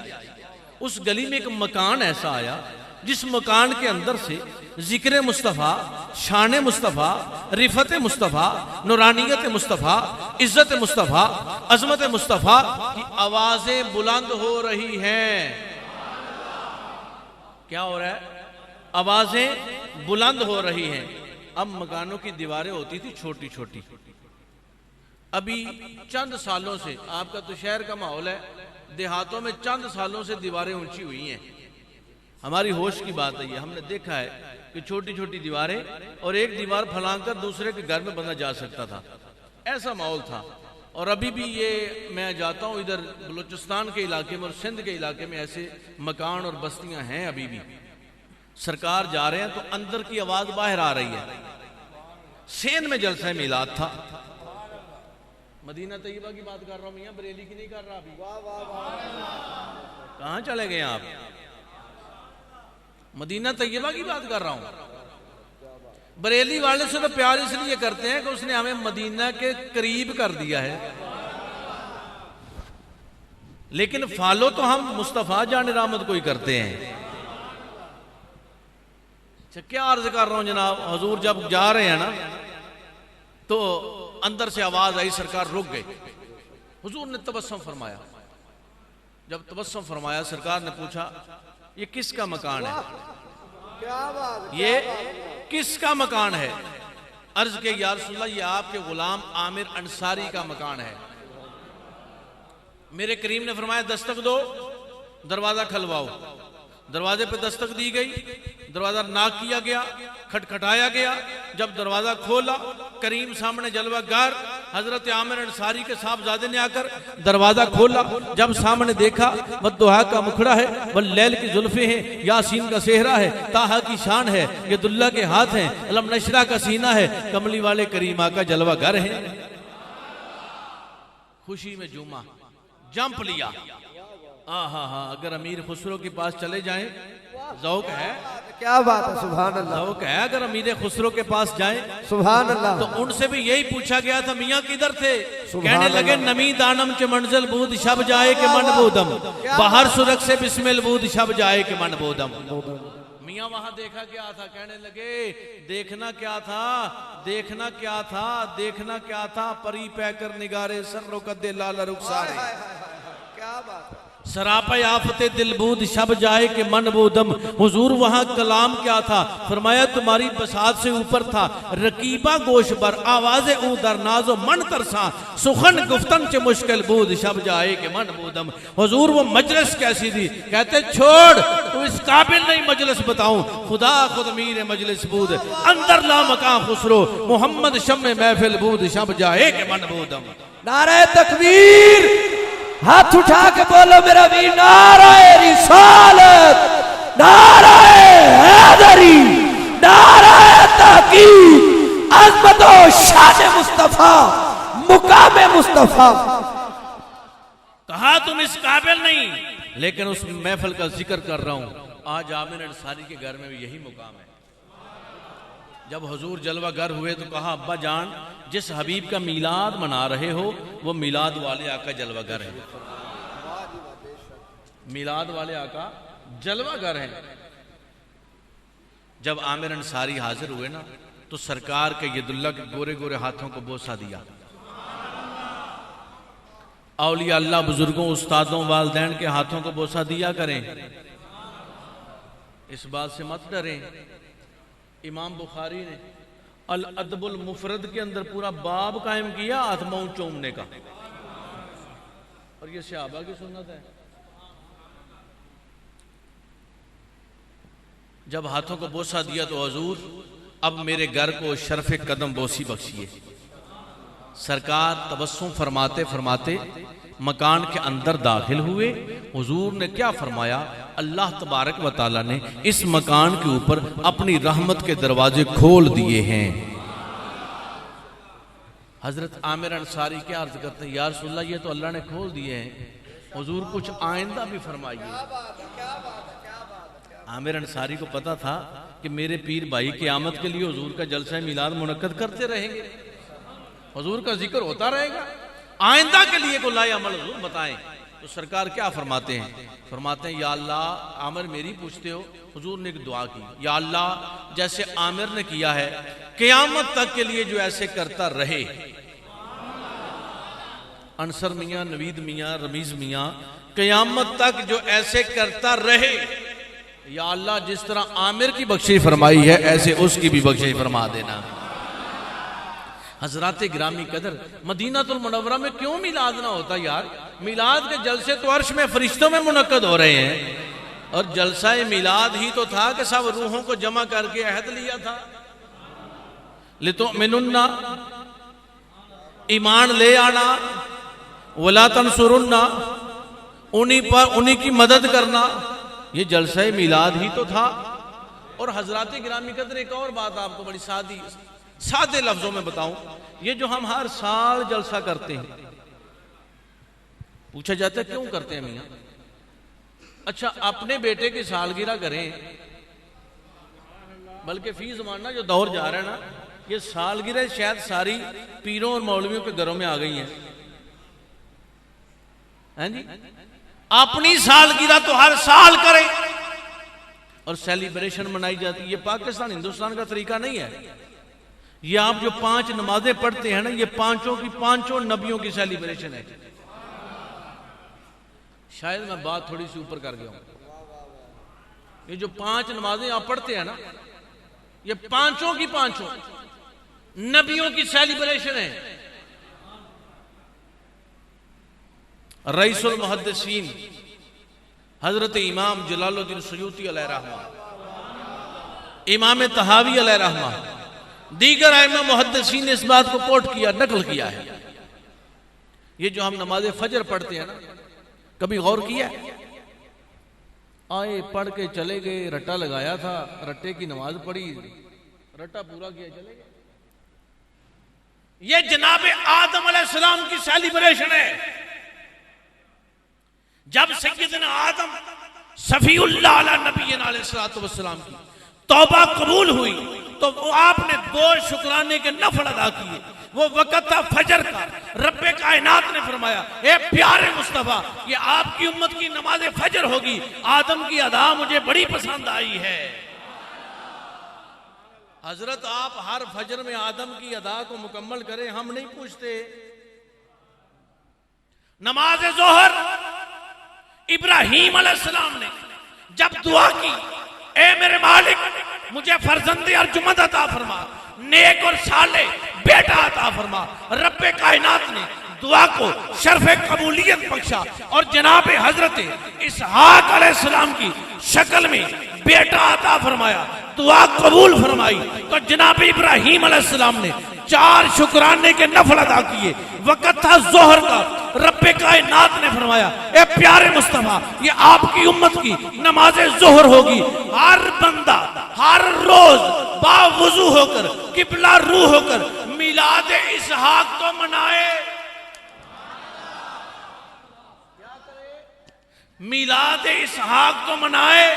उस गली में एक मकान ऐसा आया जिस मकान के अंदर से जिक्र मुस्तफ़ा, शान मुस्तफ़ा, रिफत मुस्तफ़ा, नूरानियत मुस्तफ़ा, इज्जत मुस्तफ़ा, अजमत मुस्तफ़ा की आवाजें बुलंद हो रही हैं। क्या हो रहा है? आवाजें बुलंद हो रही हैं। अब मकानों की दीवारें होती थी छोटी छोटी, अभी चंद सालों से, आपका तो शहर का माहौल है, देहातों में चंद सालों से दीवारें ऊंची हुई हैं। हमारी होश की बात है ये, हमने देखा है कि छोटी छोटी दीवारें और एक दीवार फलांकर दूसरे के घर में बंदा जा सकता था, ऐसा माहौल था। और अभी भी ये मैं जाता हूँ इधर बलूचिस्तान के इलाके में और सिंध के इलाके में ऐसे मकान और बस्तियां हैं अभी भी। सरकार जा रहे हैं तो अंदर की आवाज बाहर आ रही है। सेन में जलसा मिलाद था, मदीना तैयबा की बात कर रहा हूं मियां, बरेली की नहीं कर रहा अभी। कहां चले गए आप? मदीना तैयबा की बात कर रहा हूं। बरेली वाले से तो प्यार इसलिए करते हैं कि उसने हमें मदीना के करीब कर दिया है, लेकिन फॉलो तो हम मुस्तफा जान रहमत को ही करते हैं। क्या अर्ज कर रहा हूं जनाब, हुजूर जब जा रहे हैं ना तो अंदर से आवाज आई, सरकार रुक गई। हुजूर ने तबस्सुम फरमाया। जब तबस्सुम फरमाया सरकार ने पूछा ये किसका मकान है? क्या बात, ये किसका मकान है? अर्ज के या रसूलल्लाह ये आपके गुलाम आमिर अंसारी का मकान है। मेरे करीम ने फरमाया दस्तक दो, दरवाजा खलवाओ। दरवाजे पे दस्तक दी गई, दरवाजा नाक किया गया, खटखटाया गया। जब दरवाजा खोला, करीम सामने जलवागर हजरत आमिर अंसारी के साहबजादे ने आकर दरवाजा खोला। जब सामने देखा, वद्दुहा का मुखड़ा है, वल्लैल की जुल्फे हैं, यासीन का सेहरा है, ताहा की शान है, ये दुल्ला के हाथ हैं, अलम नशरा का सीना है, कमली वाले करीमा का जलवागर है। खुशी में झूमा, जंप लिया। हाँ, अगर अमीर खुसरो के पास चले जाएं, ज़ौक है, क्या बात है, सुभान अल्लाह। ज़ौक है, अगर अमीर खुसरो के पास जाएं सुभान अल्लाह। तो उनसे भी यही पूछा गया था, मियाँ किधर थे? कहने लगे नमी दानम के मंजिल बूद शब जाए के मन बोदम, बाहर सुरख से बिस्मिल बूद शब जाए के मन बोदम। मियाँ वहां देखा क्या था? कहने लगे देखना क्या था, देखना क्या था, देखना क्या था, परी पैकर निगारे सर्रो कद्दे लाल रुखसारे, क्या बात है। सरापा आफते दिलबूद शब जाए के मन बोदम। हुजूर वहां कलाम क्या था? फरमाया तुम्हारी बसात से ऊपर था, रकीबा गोश बर आवाज़े ऊ दरनाजो मन तरसा, सुखन गुफ्तन चे मुश्किल बूद शब जाए के मन बोदम। हुजूर वो मजलिस कैसी थी? कहते छोड़, तू इस काबिल नहीं मजलिस बताऊं, खुदा खुद मीर मजलिस बूद, अंदर ला मकां खुसरो, मोहम्मद शम्मे महफिल बूद शब जाए के मन बोदम। नारे तकबीर, हाथ उठा के बोलो मेरा वीर, नाराए रिसालत, नाराए हैदरी, नाराए तहकीक, अज़मत व शान मुस्तफा, मुकाम मुस्तफा। कहा तुम इस काबिल नहीं, लेकिन उस महफिल का जिक्र कर रहा हूं। आज आमिर अंसारी के घर में भी यही मुकाम है। जब हुजूर जलवा गर हुए तो कहा अब्बा जान, जिस हबीब का मिलाद मना रहे हो वो मिलाद वाले आका जलवा गर है, मिलाद वाले आका जलवा गर है। जब आमिर अंसारी हाजिर हुए ना तो सरकार के यदुल्ला के गोरे गोरे हाथों को बोसा दिया। औलिया अल्लाह बुजुर्गों, उस्तादों, वालदैन के हाथों को बोसा दिया करें, इस बात से मत डरें। इमाम बुखारी ने अल अदबुल मुफरद के अंदर पूरा बाब कायम किया हाथ मुंह चूमने का, और ये सहाबा की सुन्नत है। जब हाथों को बोसा दिया तो हुजूर अब मेरे घर को शरफ़े कदम बोसी बख्शिए। सरकार तबस्सुम फरमाते फरमाते मकान के अंदर दाखिल हुए। हुजूर ने क्या फरमाया? अल्लाह तबारक व तआला ने इस मकान के ऊपर अपनी रहमत के दरवाजे खोल दिए हैं। हजरत आमिर अंसारी क्या अर्ज करते हैं, या रसूलल्लाह ये तो अल्लाह ने खोल दिए हैं, हुजूर कुछ आइंदा भी फरमाइए। आमिर अंसारी को पता था कि मेरे पीर भाई क़यामत के लिए हुजूर का जलसा मिलाद मुनक्कद करते रहेंगे, हुजूर का जिक्र होता रहेगा, आइंदा के लिए को लाए अमल हुजूर बताएं। तो सरकार क्या फरमाते हैं? फरमाते हैं या अल्लाह, आमिर मेरी पूछते हो? हुजूर ने एक दुआ की, या अल्लाह जैसे आमिर ने किया है क़यामत तक के लिए जो ऐसे करता रहे, अनसर मियाँ, नवीद मियाँ, रमीज मियाँ, क़यामत तक जो ऐसे करता रहे, या अल्लाह जिस तरह आमिर की बख्शिश फरमाई है ऐसे उसकी भी बख्शिश फरमा देना। हजरात ग्रामी कदर, मदीनातुल मुनव्वरा में क्यों मिलाद ना होता यार? मिलाद के जलसे तो अर्श में फरिश्तों में मुनक्कद हो रहे हैं, और जलसा मिलाद ही तो था कि सब रूहों को जमा करके अहद लिया था। लितुमिनुन्ना, ईमान ले आना, वला तंसुरुन्ना, उन्हीं पर उन्हीं की मदद करना, ये जलसा मिलाद ही तो था। और हजरात ग्रामी कदर एक और बात आपको बड़ी सादे लफ्जों में बताऊं, ये जो हम हर साल जलसा करते हैं, पूछा जाता है क्यों करते हैं मियां? अच्छा, अपने बेटे की सालगिरह करें, बल्कि फी जमाना जो दौर जा रहा है ना, ये सालगिरह शायद सारी पीरों और मौलवियों के घरों में आ गई हैं, हैं जी? अपनी सालगिरह तो हर साल करें और सेलिब्रेशन मनाई जाती है। ये पाकिस्तान हिंदुस्तान का तरीका नहीं है। ये आप जो 5 नमाजें पढ़ते हैं ना, ये पांचों की पांचों नबियों की सेलिब्रेशन है। शायद मैं बात थोड़ी सी ऊपर कर गया हूं। ये जो 5 नमाजें आप पढ़ते हैं ना, ये पांचों की पांचों नबियों की सेलिब्रेशन है। रईसुल मुहद्दिसीन हजरत इमाम जलालुद्दीन सयूती अलैहि रहमा, इमाम तहावी अलैहि रहमा, दीगर आइमा मुहद्दिसीन ने इस बात को कोट किया, नकल किया है। ये जो हम नमाज फजर पढ़ते हैं ना, कभी गौर किया? आए पढ़ के चले गए, रट्टा लगाया था, रट्टे की नमाज पढ़ी, रट्टा पूरा किया, चले गए। ये जनाब आदम अलैहिस्सलाम की सेलिब्रेशन है। जब सैयदना आदम सफीउल्लाह अला नबीना अलैहिस्सलातु वस्सलाम की तौबा कबूल हुई तो आपने 2 शुक्राने के नफल अदा किए। वो वक़्त था फजर का। रब्बे कायनात ने फरमाया, ए प्यारे मुस्तफा, ये आपकी उम्मत की नमाज फजर होगी। आदम की अदा मुझे बड़ी पसंद आई है। हजरत आप हर फजर में आदम की अदा को मुकम्मल करें, हम नहीं पूछते। नमाज जोहर इब्राहीम अलैहिस्सलाम ने जब दुआ की, ए मेरे मालिक मुझे फर्जंदे अर्जुमंद अता फरमा, नेक और साले बेटा अता फरमा। रब्बे कायनात ने दुआ को शर्फ कबूलियत बख्शा और जनाब हजरत इसहाक अलैहिस्सलाम की शक्ल में बेटा अता फरमाया, दुआ कबूल फरमाई। तो जनाब इब्राहीम अलैहिस्सलाम ने 4 शुक्राने के नफल अदा किए। वक़्त था जोहर का। रब्बे कायनात ने फरमाया, ए प्यारे मुस्तफा, ये आपकी उम्मत की नमाज जोहर होगी। हर बंदा हर रोज बावुजू होकर किबला रू होकर मिलाद इसहाक को मनाए। मिलाद इसहाक को मनाए।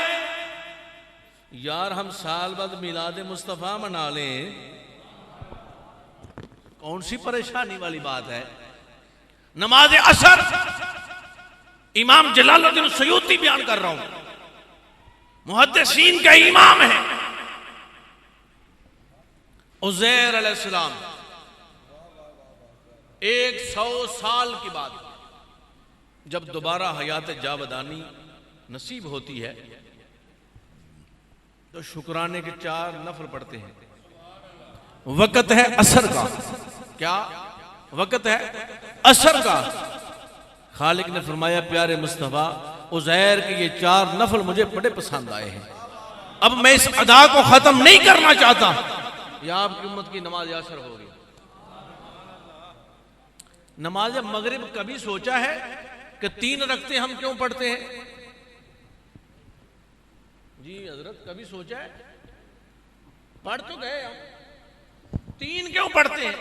यार हम साल बाद मिलाद मुस्तफा मना लें, कौन सी परेशानी वाली बात है। नमाज असर इमाम जलालुद्दीन सयूती बयान कर रहा हूं, मुहद्दिसीन का इमाम है। उज़ैर अलैहिस्सलाम 100 साल के बाद जब दोबारा हयात जावदानी नसीब होती है तो शुक्राने के 4 नफल पढ़ते हैं। वक़्त है असर का। क्या वक़्त है? असर का। खालिक ने फरमाया, प्यारे मुस्तफा, उज़ैर के ये 4 नफल मुझे बड़े पसंद आए हैं। अब मैं इस अदा को खत्म नहीं करना चाहता। यह आपकी उम्मत की नमाज असर होगी। नमाज मगरिब कभी सोचा है कि 3 रकते हम क्यों पढ़ते हैं? जी हजरत, कभी सोचा है? पढ़ तो गए हम, 3 क्यों पढ़ते हैं?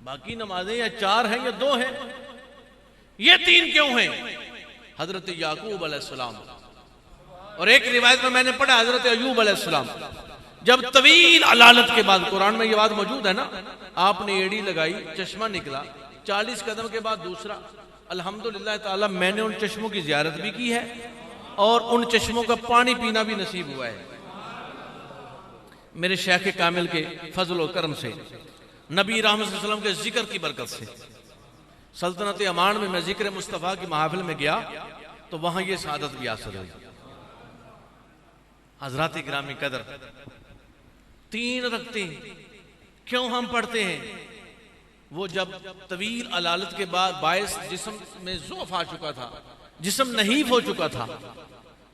बाकी नमाजें या 4 हैं या 2 हैं, ये 3 क्यों हैं? हजरत याकूब अलैहिस्सलाम और एक रिवायत में मैंने पढ़ा हजरत अय्यूब अलैहिस्सलाम जब तवील अलालत के बाद, कुरान में ये बात मौजूद है ना, आपने एड़ी लगाई, चश्मा निकला, 40 कदम के बाद दूसरा। अल्हम्दुलिल्लाह ताला मैंने उन चश्मों की जियारत भी की है और उन चश्मों का पानी पीना भी नसीब हुआ है मेरे शेख कामिल के फजल और करम से, नबी रहमत सल्लल्लाहु अलैहि वसल्लम के जिक्र की बरकत से। सल्तनत अमान में मैं जिक्र मुस्तफ़ा की महफिल में गया तो वहां ये सादत भी हासिल हुई। हजरात गिरामी कदर, 3 रखते क्यों हम पढ़ते हैं? वो जब तवील अलालत के बाद बायस जिस्म में ज़ौफ़ आ चुका था, जिस्म नहीफ हो चुका था,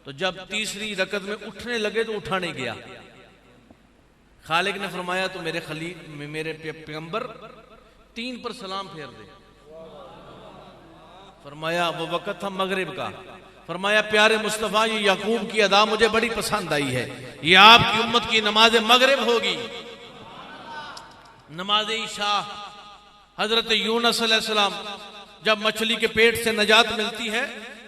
तो जब तीसरी रकत में उठने लगे तो उठा नहीं गया। खालिक ने फरमाया, तो मेरे खलील मेरे पैगंबर 3 पर सलाम फेर दे। फरमाया वो वक़्त था मगरिब का। फरमाया, प्यारे मुस्तफ़ा, ये याकूब की अदा मुझे बड़ी पसंद आई है, ये आपकी उम्मत की नमाज मगरिब होगी। नमाज ईशा, हजरत यूनुस अलैहिस्सलाम जब मछली के पेट से नजात मिलती है,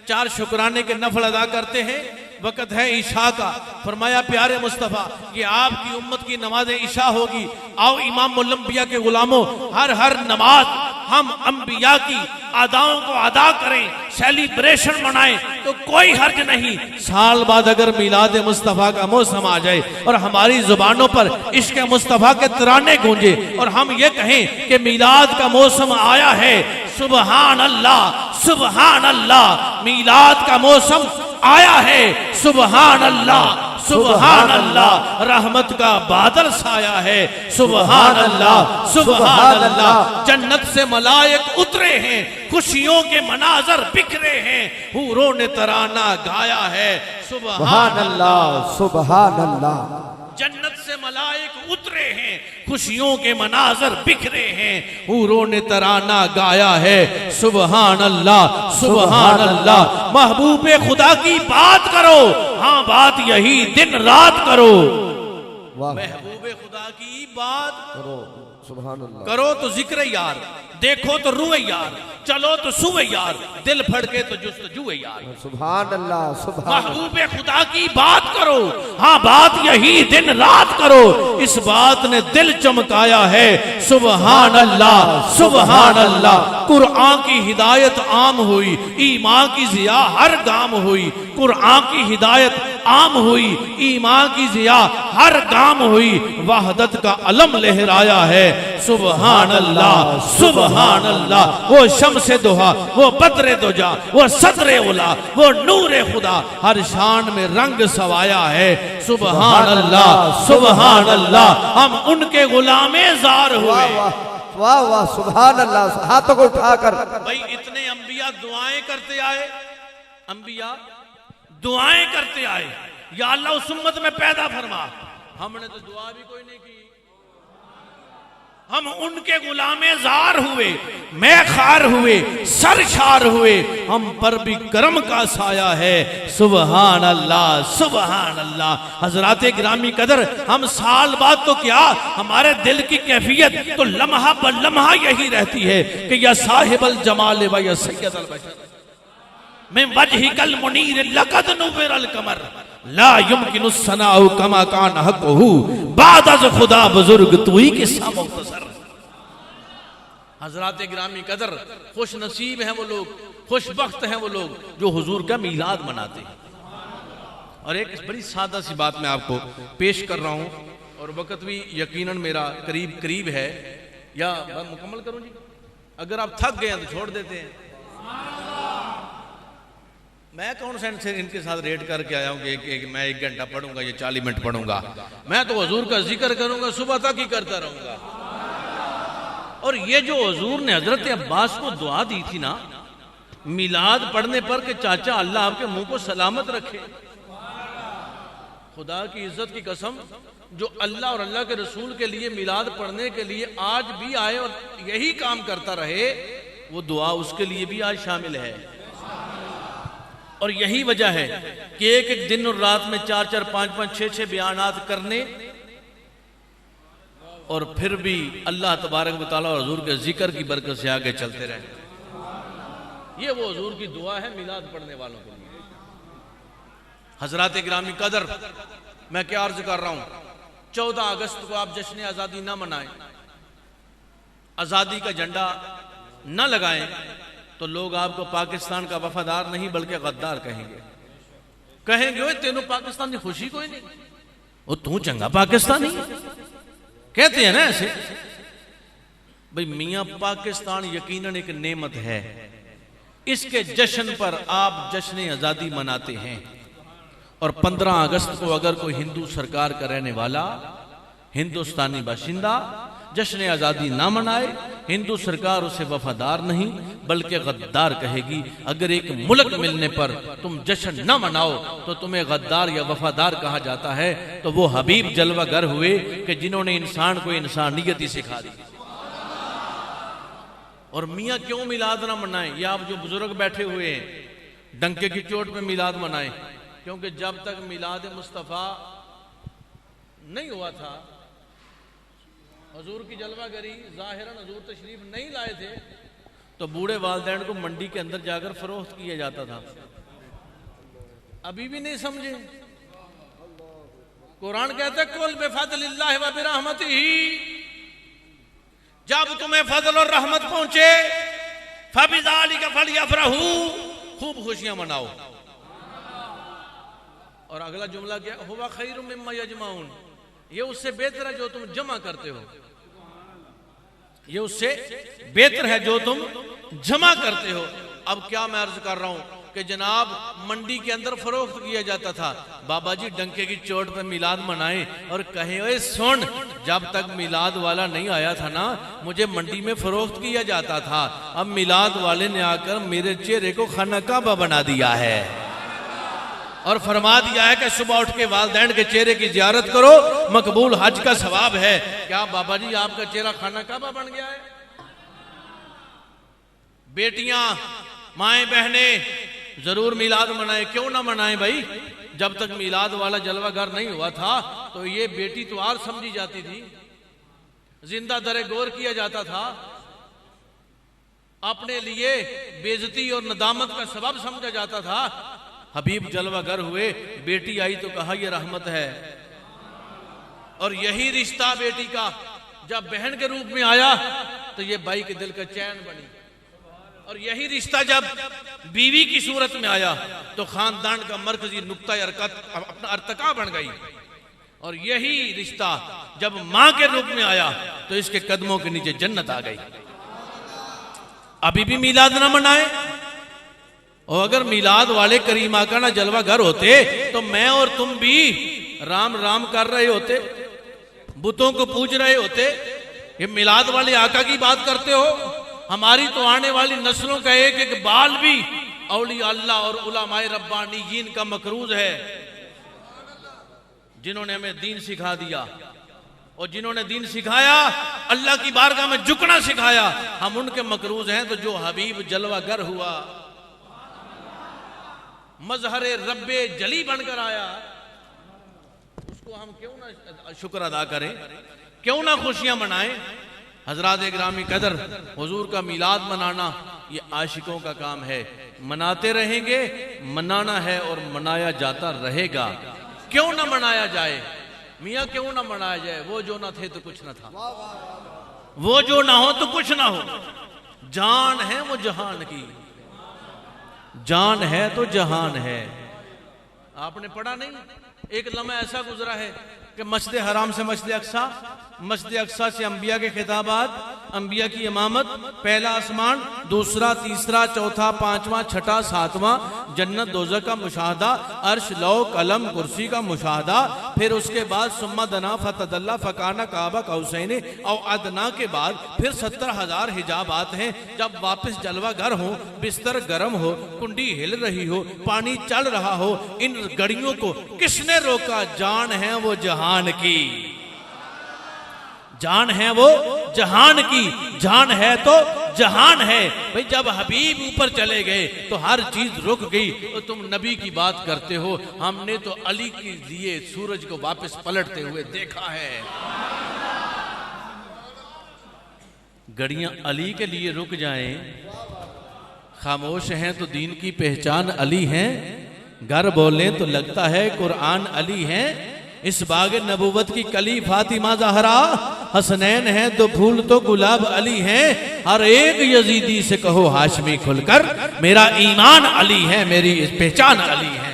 4 शुक्राने के नफल अदा करते हैं। वक़्त है ईशा का। फरमाया, प्यारे मुस्तफ़ा, ये आपकी उम्मत की नमाज ईशा होगी। आओ इमामुल अंबिया के गुलामों, हर नमाज हम अंबिया की अदाओं को अदा करें, सेलिब्रेशन मनाएं, तो कोई हर्ज नहीं। साल बाद अगर मिलाद मुस्तफ़ा का मौसम आ जाए और हमारी जुबानों पर इश्क मुस्तफ़ा के तराने गूंजे और हम ये कहें कि मिलाद का मौसम आया है, सुबहान अल्लाह, सुबहान अल्लाह, मिलाद का मौसम आया है, सुबहान अल्लाह, सुबहान अल्लाह, रहमत का बादल साया है, सुबहान अल्लाह, सुबहान अल्लाह, जन्नत से मलाइक उतरे हैं, खुशियों के मनाजर बिखरे हैं, हूरों ने तराना गाया है, सुबहान अल्लाह, सुबहान अल्लाह। जन्नत से मलाइक उतरे हैं, खुशियों के मनाजर बिखरे हैं, हूरों ने तराना गाया है, सुबहान अल्लाह, सुबहान अल्लाह। महबूबे खुदा की बात करो, हाँ बात यही दिन रात करो। महबूबे खुदा की बात करो। सुभान अल्लाह। करो तो जिक्र यार, देखो तो रुए यार, चलो तो सुवे यार, दिल फड़के तो जुस्तजू यार। सुभान अल्लाह सुभान। महबूबे खुदा की बात करो, हाँ बात यही दिन रात करो, इस बात ने दिल चमकाया है। सुभान अल्लाह सुभान अल्लाह। कुरान की हिदायत आम हुई, ईमान की जिया हर गाम हुई। कुरान की हिदायत आम हुई, ईमान की जिया हर गाम हुई। वहदत का अलम लहराया है। सुभान अल्लाह सुभान अल्लाह। वो शम्से दुहा, वो बदरे दुजा, वो सदरे उला, वो नूरे खुदा, हर शान में रंग सवाया है। सुभान अल्लाह सुभान अल्लाह। हम उनके गुलामे जार हुए। वाह वाह सुभान अल्लाह। हाथों को उठाकर भाई इतने अंबिया दुआएं करते आए, अंबिया दुआएं करते आए, या अल्लाह उस उम्मत में पैदा फरमा। हमने तो दुआ भी कोई नहीं की। हम उनके गुलामे जार हुए, मैं खार हुए, सरशार हुए, हम पर भी करम का साया है। सुभान अल्लाह सुभान अल्लाह। हजराते गिरामी कदर, हम साल बाद तो क्या, हमारे दिल की कैफियत तो लम्हा ब लम्हा यही रहती है कि या साहिबल जमाल व या सैयदल बशर मैं वजहिकल मुनीर लक़द नुव्विरल कमर ला युमकिनु सनाउ कमा कान हक़हु बाद अज़ खुदा बुजुर्ग तू ही किस्सा मुख्तसर। हजरात गिरामी कदर, खुश नसीब हैं वो लोग, खुशबख्त हैं वो लोग जो हुजूर का मीलाद मनाते हैं। और एक बड़ी सादा सी बात मैं आपको पेश कर रहा हूं, और वक्त भी यकीनन मेरा करीब करीब है, या मुकम्मल करूं जी? अगर आप थक गए तो छोड़ देते हैं। मैं कौन से इनके साथ रेड करके आया हूँ कि मैं 1 घंटा पढ़ूंगा या 40 मिनट पढ़ूंगा। मैं तो हुजूर का जिक्र करूंगा, सुबह तक ही करता रहूंगा। और ये जो हुजूर ने हजरत अब्बास को दुआ दी थी ना मिलाद पढ़ने पर कि चाचा अल्लाह आपके मुंह को सलामत रखे, खुदा की इज्जत की कसम, जो अल्लाह और अल्लाह के रसूल के लिए मिलाद पढ़ने के लिए आज भी आए और यही काम करता रहे, वो दुआ उसके लिए भी आज शामिल है। और यही वजह है कि एक एक दिन और रात में 4-4, 5-5, 6-6 बयानात करने, और फिर भी अल्लाह तबारक व तआला और हुजूर के जिक्र की बरकत से आगे चलते रहे। ये वो हुजूर की दुआ है मिलाद पढ़ने वालों के लिए। हजरात गिरामी कदर, मैं क्या अर्ज कर रहा हूं, 14 अगस्त को आप जश्न आज़ादी ना मनाएं, आज़ादी का झंडा न लगाएं, तो लोग आपको पाकिस्तान का वफादार नहीं बल्कि गद्दार कहेंगे। कहेंगे ओए तेनों पाकिस्तान की खुशी कोई नहीं, वो तू चंगा पाकिस्तानी कहते हैं ना ऐसे। भाई मियां पाकिस्तान यकीनन एक नेमत है, इसके जश्न पर आप जश्न आज़ादी मनाते हैं। और 15 अगस्त को अगर कोई हिंदू सरकार का रहने वाला हिंदुस्तानी बाशिंदा जश्न आज़ादी ना मनाए, हिंदू सरकार उसे वफादार नहीं बल्कि गद्दार कहेगी। अगर एक मुल्क मिलने पर तुम जश्न ना मनाओ तो तुम्हें गद्दार या वफादार कहा जाता है। तो वो हबीब जलवागर हुए कि जिन्होंने इंसान को इंसानियत ही सिखा दी। और मियाँ क्यों मिलाद ना मनाएं? ये आप जो बुजुर्ग बैठे हुए हैं डंके की चोट पे मिलाद मनाएं, क्योंकि जब तक मिलाद मुस्तफ़ा नहीं हुआ था, हजूर की जलवागरी ज़ाहिरन हजूर तशरीफ नहीं लाए थे, तो बूढ़े वालिदैन को मंडी के अंदर जाकर फरोख्त किया जाता था। अभी भी नहीं समझे? कुरान कहता है कुल बिफज़लिल्लाहि व बिरहमतिही, जब तुम्हें फजल और रहमत पहुंचे फबिज़ालिका फलयफ़रहू, खूब खुशियां मनाओ। और अगला जुमला क्या, हुवा खैरुम मिम्मा यजमाऊन, ये उससे बेहतर है जो तुम जमा करते हो, ये उससे बेहतर है जो तुम जमा करते हो। अब क्या मैं अर्ज कर रहा हूं कि जनाब मंडी के अंदर फरोख्त किया जाता था, बाबा जी डंके की चोट पे मिलाद मनाए और कहे ओए सुन, जब तक मिलाद वाला नहीं आया था ना मुझे मंडी में फरोख्त किया जाता था, अब मिलाद वाले ने आकर मेरे चेहरे को खाना काबा बना दिया है और फरमा दिया है कि सुबह उठ के वालिदैन के चेहरे की जियारत करो, मकबूल हज का सवाब है। क्या बाबा जी आपका चेहरा खाना काबा बन गया है? बेटियां, माएं, बहनें जरूर मिलाद मनाए। क्यों ना मनाए भाई? जब तक मिलाद वाला जलवागर नहीं हुआ था तो ये बेटी तो और समझी जाती थी। जिंदा दरे गौर किया जाता था, अपने लिए बेइज्जती और नदामत का सबब समझा जाता था। हबीब जलवागर हुए, बेटी आई तो कहा यह रहमत है। और यही रिश्ता बेटी का जब बहन के रूप में आया तो ये भाई के दिल का चैन बनी। और यही रिश्ता जब बीवी की सूरत में आया तो खानदान का मरकजी नुक्ता अपना अर्तका बन गई। और यही रिश्ता जब मां के रूप में आया तो इसके कदमों के नीचे जन्नत आ गई। अभी भी मिलाद ना मनाए, और अगर मिलाद वाले करीम आका ना जलवा घर होते तो मैं और तुम भी राम राम कर रहे होते, बुतों को पूज रहे होते। ये मिलाद वाले आका की बात करते हो। हमारी तो आने वाली नस्लों का एक एक बाल भी औलिया अल्लाह और उलमाए रब्बानीयीन का मकरूज है, जिन्होंने हमें दीन सिखा दिया। और जिन्होंने दीन सिखाया, अल्लाह की बारगाह में झुकना सिखाया, हम उनके मकरूज हैं। तो जो हबीब जलवागर हुआ, मजहरे रब्बे जली बनकर आया, उसको हम क्यों ना शुक्र अदा करें, क्यों ना खुशियां मनाएं। हजरात गिरामी कदर, हुजूर का मिलाद मनाना ये आशिकों का काम है। मनाते रहेंगे, मनाना है और मनाया जाता रहेगा। क्यों ना मनाया जाए मियाँ, क्यों ना मनाया जाए। वो जो ना थे तो कुछ ना था, वो जो ना हो तो कुछ ना हो। जान है वो जहान की, जान है तो जहान है। आपने पढ़ा नहीं, एक लम्हा ऐसा गुजरा है कि मस्जिद हराम से मस्जिद अक्सा, मस्जिद अक्सा से अंबिया के खिताबात, अंबिया की इमामत, पहला आसमान, दूसरा, तीसरा, चौथा, पांचवा, छठा, सातवां, जन्नत दोज़ख का मुशाहदा, अर्श लौ कलम कुर्सी का मुशाहदा। फिर उसके बाद सुम्मा दना फतदल्ला फकाना काबा कौसैन और अदना के बाद फिर 70,000 हिजाबात हैं। जब वापस जलवा घर हो, बिस्तर गर्म हो, कुंडी हिल रही हो, पानी चल रहा हो, इन गड़ियों को किसने रोका। जान है वो जहान की, जान है वो जहान की, जान है तो जहान है। भाई जब हबीब ऊपर चले गए तो हर चीज रुक गई। तो तुम नबी की बात करते हो, हमने तो अली के लिए सूरज को वापस पलटते हुए देखा है। गड़ियां अली के लिए रुक जाएं, खामोश हैं तो दीन की पहचान अली है। घर बोले तो लगता है कुरान अली है। इस बाग नबूवत की कली फातिमा ज़हरा, हसनैन है तो फूल तो गुलाब अली है। हर एक यजीदी से कहो हाशमी खुलकर, मेरा ईमान अली है, मेरी पहचान अली है।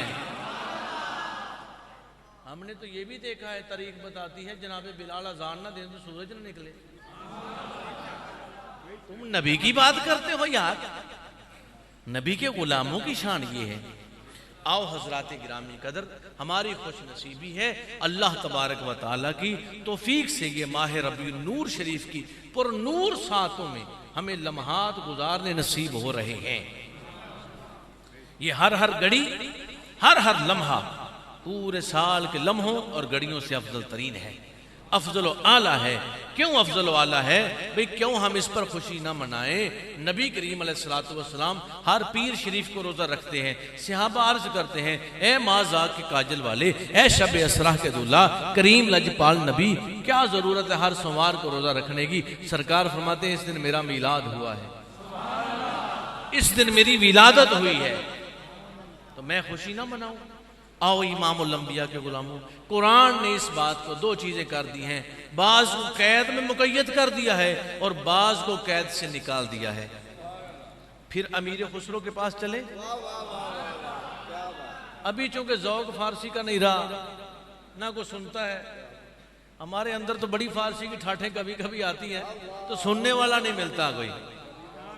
हमने तो ये भी देखा है, तारीख बताती है जनाबे बिलाल अज़ान ना दें तो सूरज न निकले। तुम नबी की बात करते हो यार, नबी के गुलामों की शान ये है। आओ हजरात गिरामी कदर, हमारी खुश नसीबी है अल्लाह तबारक व तआला की तौफीक से ये माह रबीउन नूर शरीफ की पुर नूर सातों में हमें लम्हात गुजारने नसीब हो रहे हैं। ये हर हर घड़ी, हर हर लम्हा पूरे साल के लम्हों और घड़ियों से अफजल तरीन है, अफजल आला है। क्यों अफजल आला है भाई, क्यों हम इस पर खुशी ना मनाएं। नबी करीम अलैहिस्सलातु वस्सलाम हर पीर शरीफ को रोजा रखते हैं। सहाबा अर्ज करते हैं, ए माज़ा के काजल वाले, ए शब असरा के दूल्हा, करीम लजपाल नबी, क्या जरूरत है हर सोमवार को रोजा रखने की। सरकार फरमाते हैं, इस दिन मेरा मिलाद हुआ है, इस दिन मेरी विलादत हुई है, तो मैं खुशी ना मनाऊं। आओ इमामुल अंबिया के गुलामों, कुरान ने इस बात को दो चीजें कर दी हैं। बाज को कैद में मुकय्यद कर दिया है और बाज को कैद से निकाल दिया है। फिर अमीर खुसरो के पास चले। अभी चूंकि ज़ौक़ फारसी का नहीं रहा, ना कोई सुनता है। हमारे अंदर तो बड़ी फारसी की ठाठें कभी कभी आती हैं, तो सुनने वाला नहीं मिलता कोई।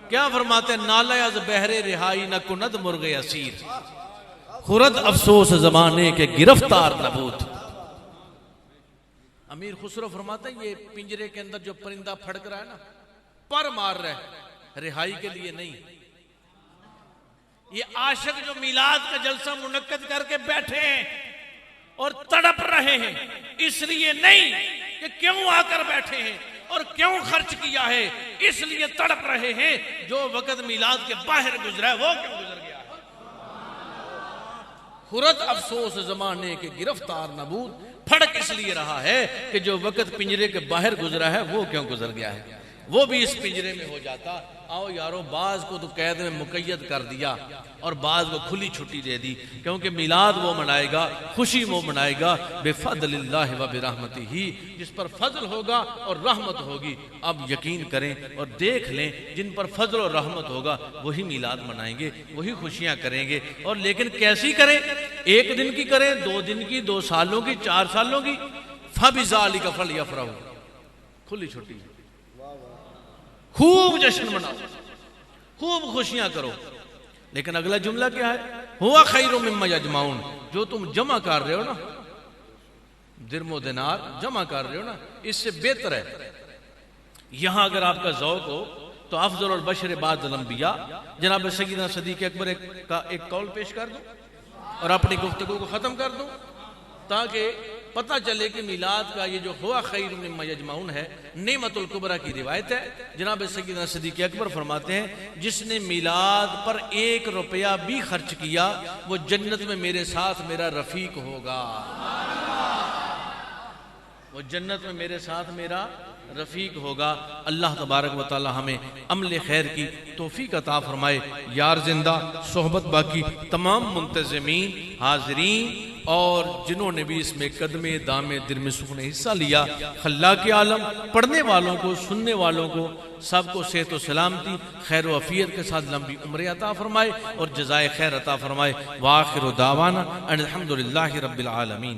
क्या फरमाते, नाला अज़ बहरे रिहाई न कुनद मुर्गे असीर, खुरद अफसोस जमाने के गिरफ्तार नबूत। अमीर खुसरो फरमाते हैं, ये पिंजरे के अंदर जो परिंदा फड़क रहा है ना, पर मार रहा है, रिहाई के लिए नहीं। ये आशिक जो मिलाद का जलसा मुनक्कद करके बैठे हैं और तड़प रहे हैं, इसलिए नहीं कि क्यों आकर बैठे हैं और क्यों खर्च किया है, इसलिए तड़प रहे हैं। जो वक्त मिलाद के बाहर गुजरा है वो क्यों गुजर गया। खुरद अफसोस जमाने के गिरफ्तार नबूद, फड़क इसलिए रहा है कि जो वक्त पिंजरे के बाहर गुजरा है वो क्यों गुजर गया है, वो भी इस पिंजरे में हो जाता। आओ यारो, बाज को तो कैद में मुकैयद कर दिया और बाज को खुली छुट्टी दे दी, क्योंकि मिलाद वो मनाएगा, खुशी वो मनाएगा बेफदलिल्लाह व बिरहमतिही, जिस पर फजल होगा और रहमत होगी। अब यकीन करें और देख लें, जिन पर फजल और रहमत होगा वही मिलाद मनाएंगे, वही खुशियां करेंगे। और लेकिन कैसी करें? एक दिन की करें, 2 दिन की, 2 सालों की, 4 सालों की। फबिज़ालिका फलयफ़रहू, खुली छुट्टी, खूब जश्न मनाओ, खूब खुशियां करो। लेकिन अगला जुमला क्या है? हुआ खैरुम मिम्मा यजमाउन, जो तुम जमा कर रहे हो ना, दिरमो दिनार जमा कर रहे हो ना, इससे बेहतर है। यहां अगर आपका ज़ौक़ हो तो अफज़ल और बशर बाद लंबिया जनाब सय्यदना सदीक़ अकबर का एक कौल पेश कर दूं और अपनी गुफ्तगू को ख़त्म कर दूं, ताकि पता चले कि मिलाद का ये जो हुआ खैरुम मिम्मा यजमाउन है, नेमतुल कुबरा की रिवायत है। जनाब सय्यदना सदीक़ अकबर फरमाते हैं, जिसने मिलाद पर 1 रुपया भी खर्च किया वो जन्नत में मेरे साथ मेरा रफीक होगा, वो जन्नत में मेरे साथ मेरा रफीक होगा। अल्लाह तबारक व तआला हमें अमल खैर की तौफीक अता फरमाए। यार जिंदा सोहबत बाकी तमाम मुंतज़मीन हाज़रीन और जिन्होंने भी इसमें कदमे दामे दिरमे सुखने हिस्सा लिया, खल्ला के आलम, पढ़ने वालों को, सुनने वालों को, सबको सेहत व सलामती, खैर व अफियत के साथ लंबी उम्र अता फरमाए और जज़ाए खैर अता फरमाए। व आखिर दावाना अनिल हम्दुलिल्लाहि रब्बिल आलमीन।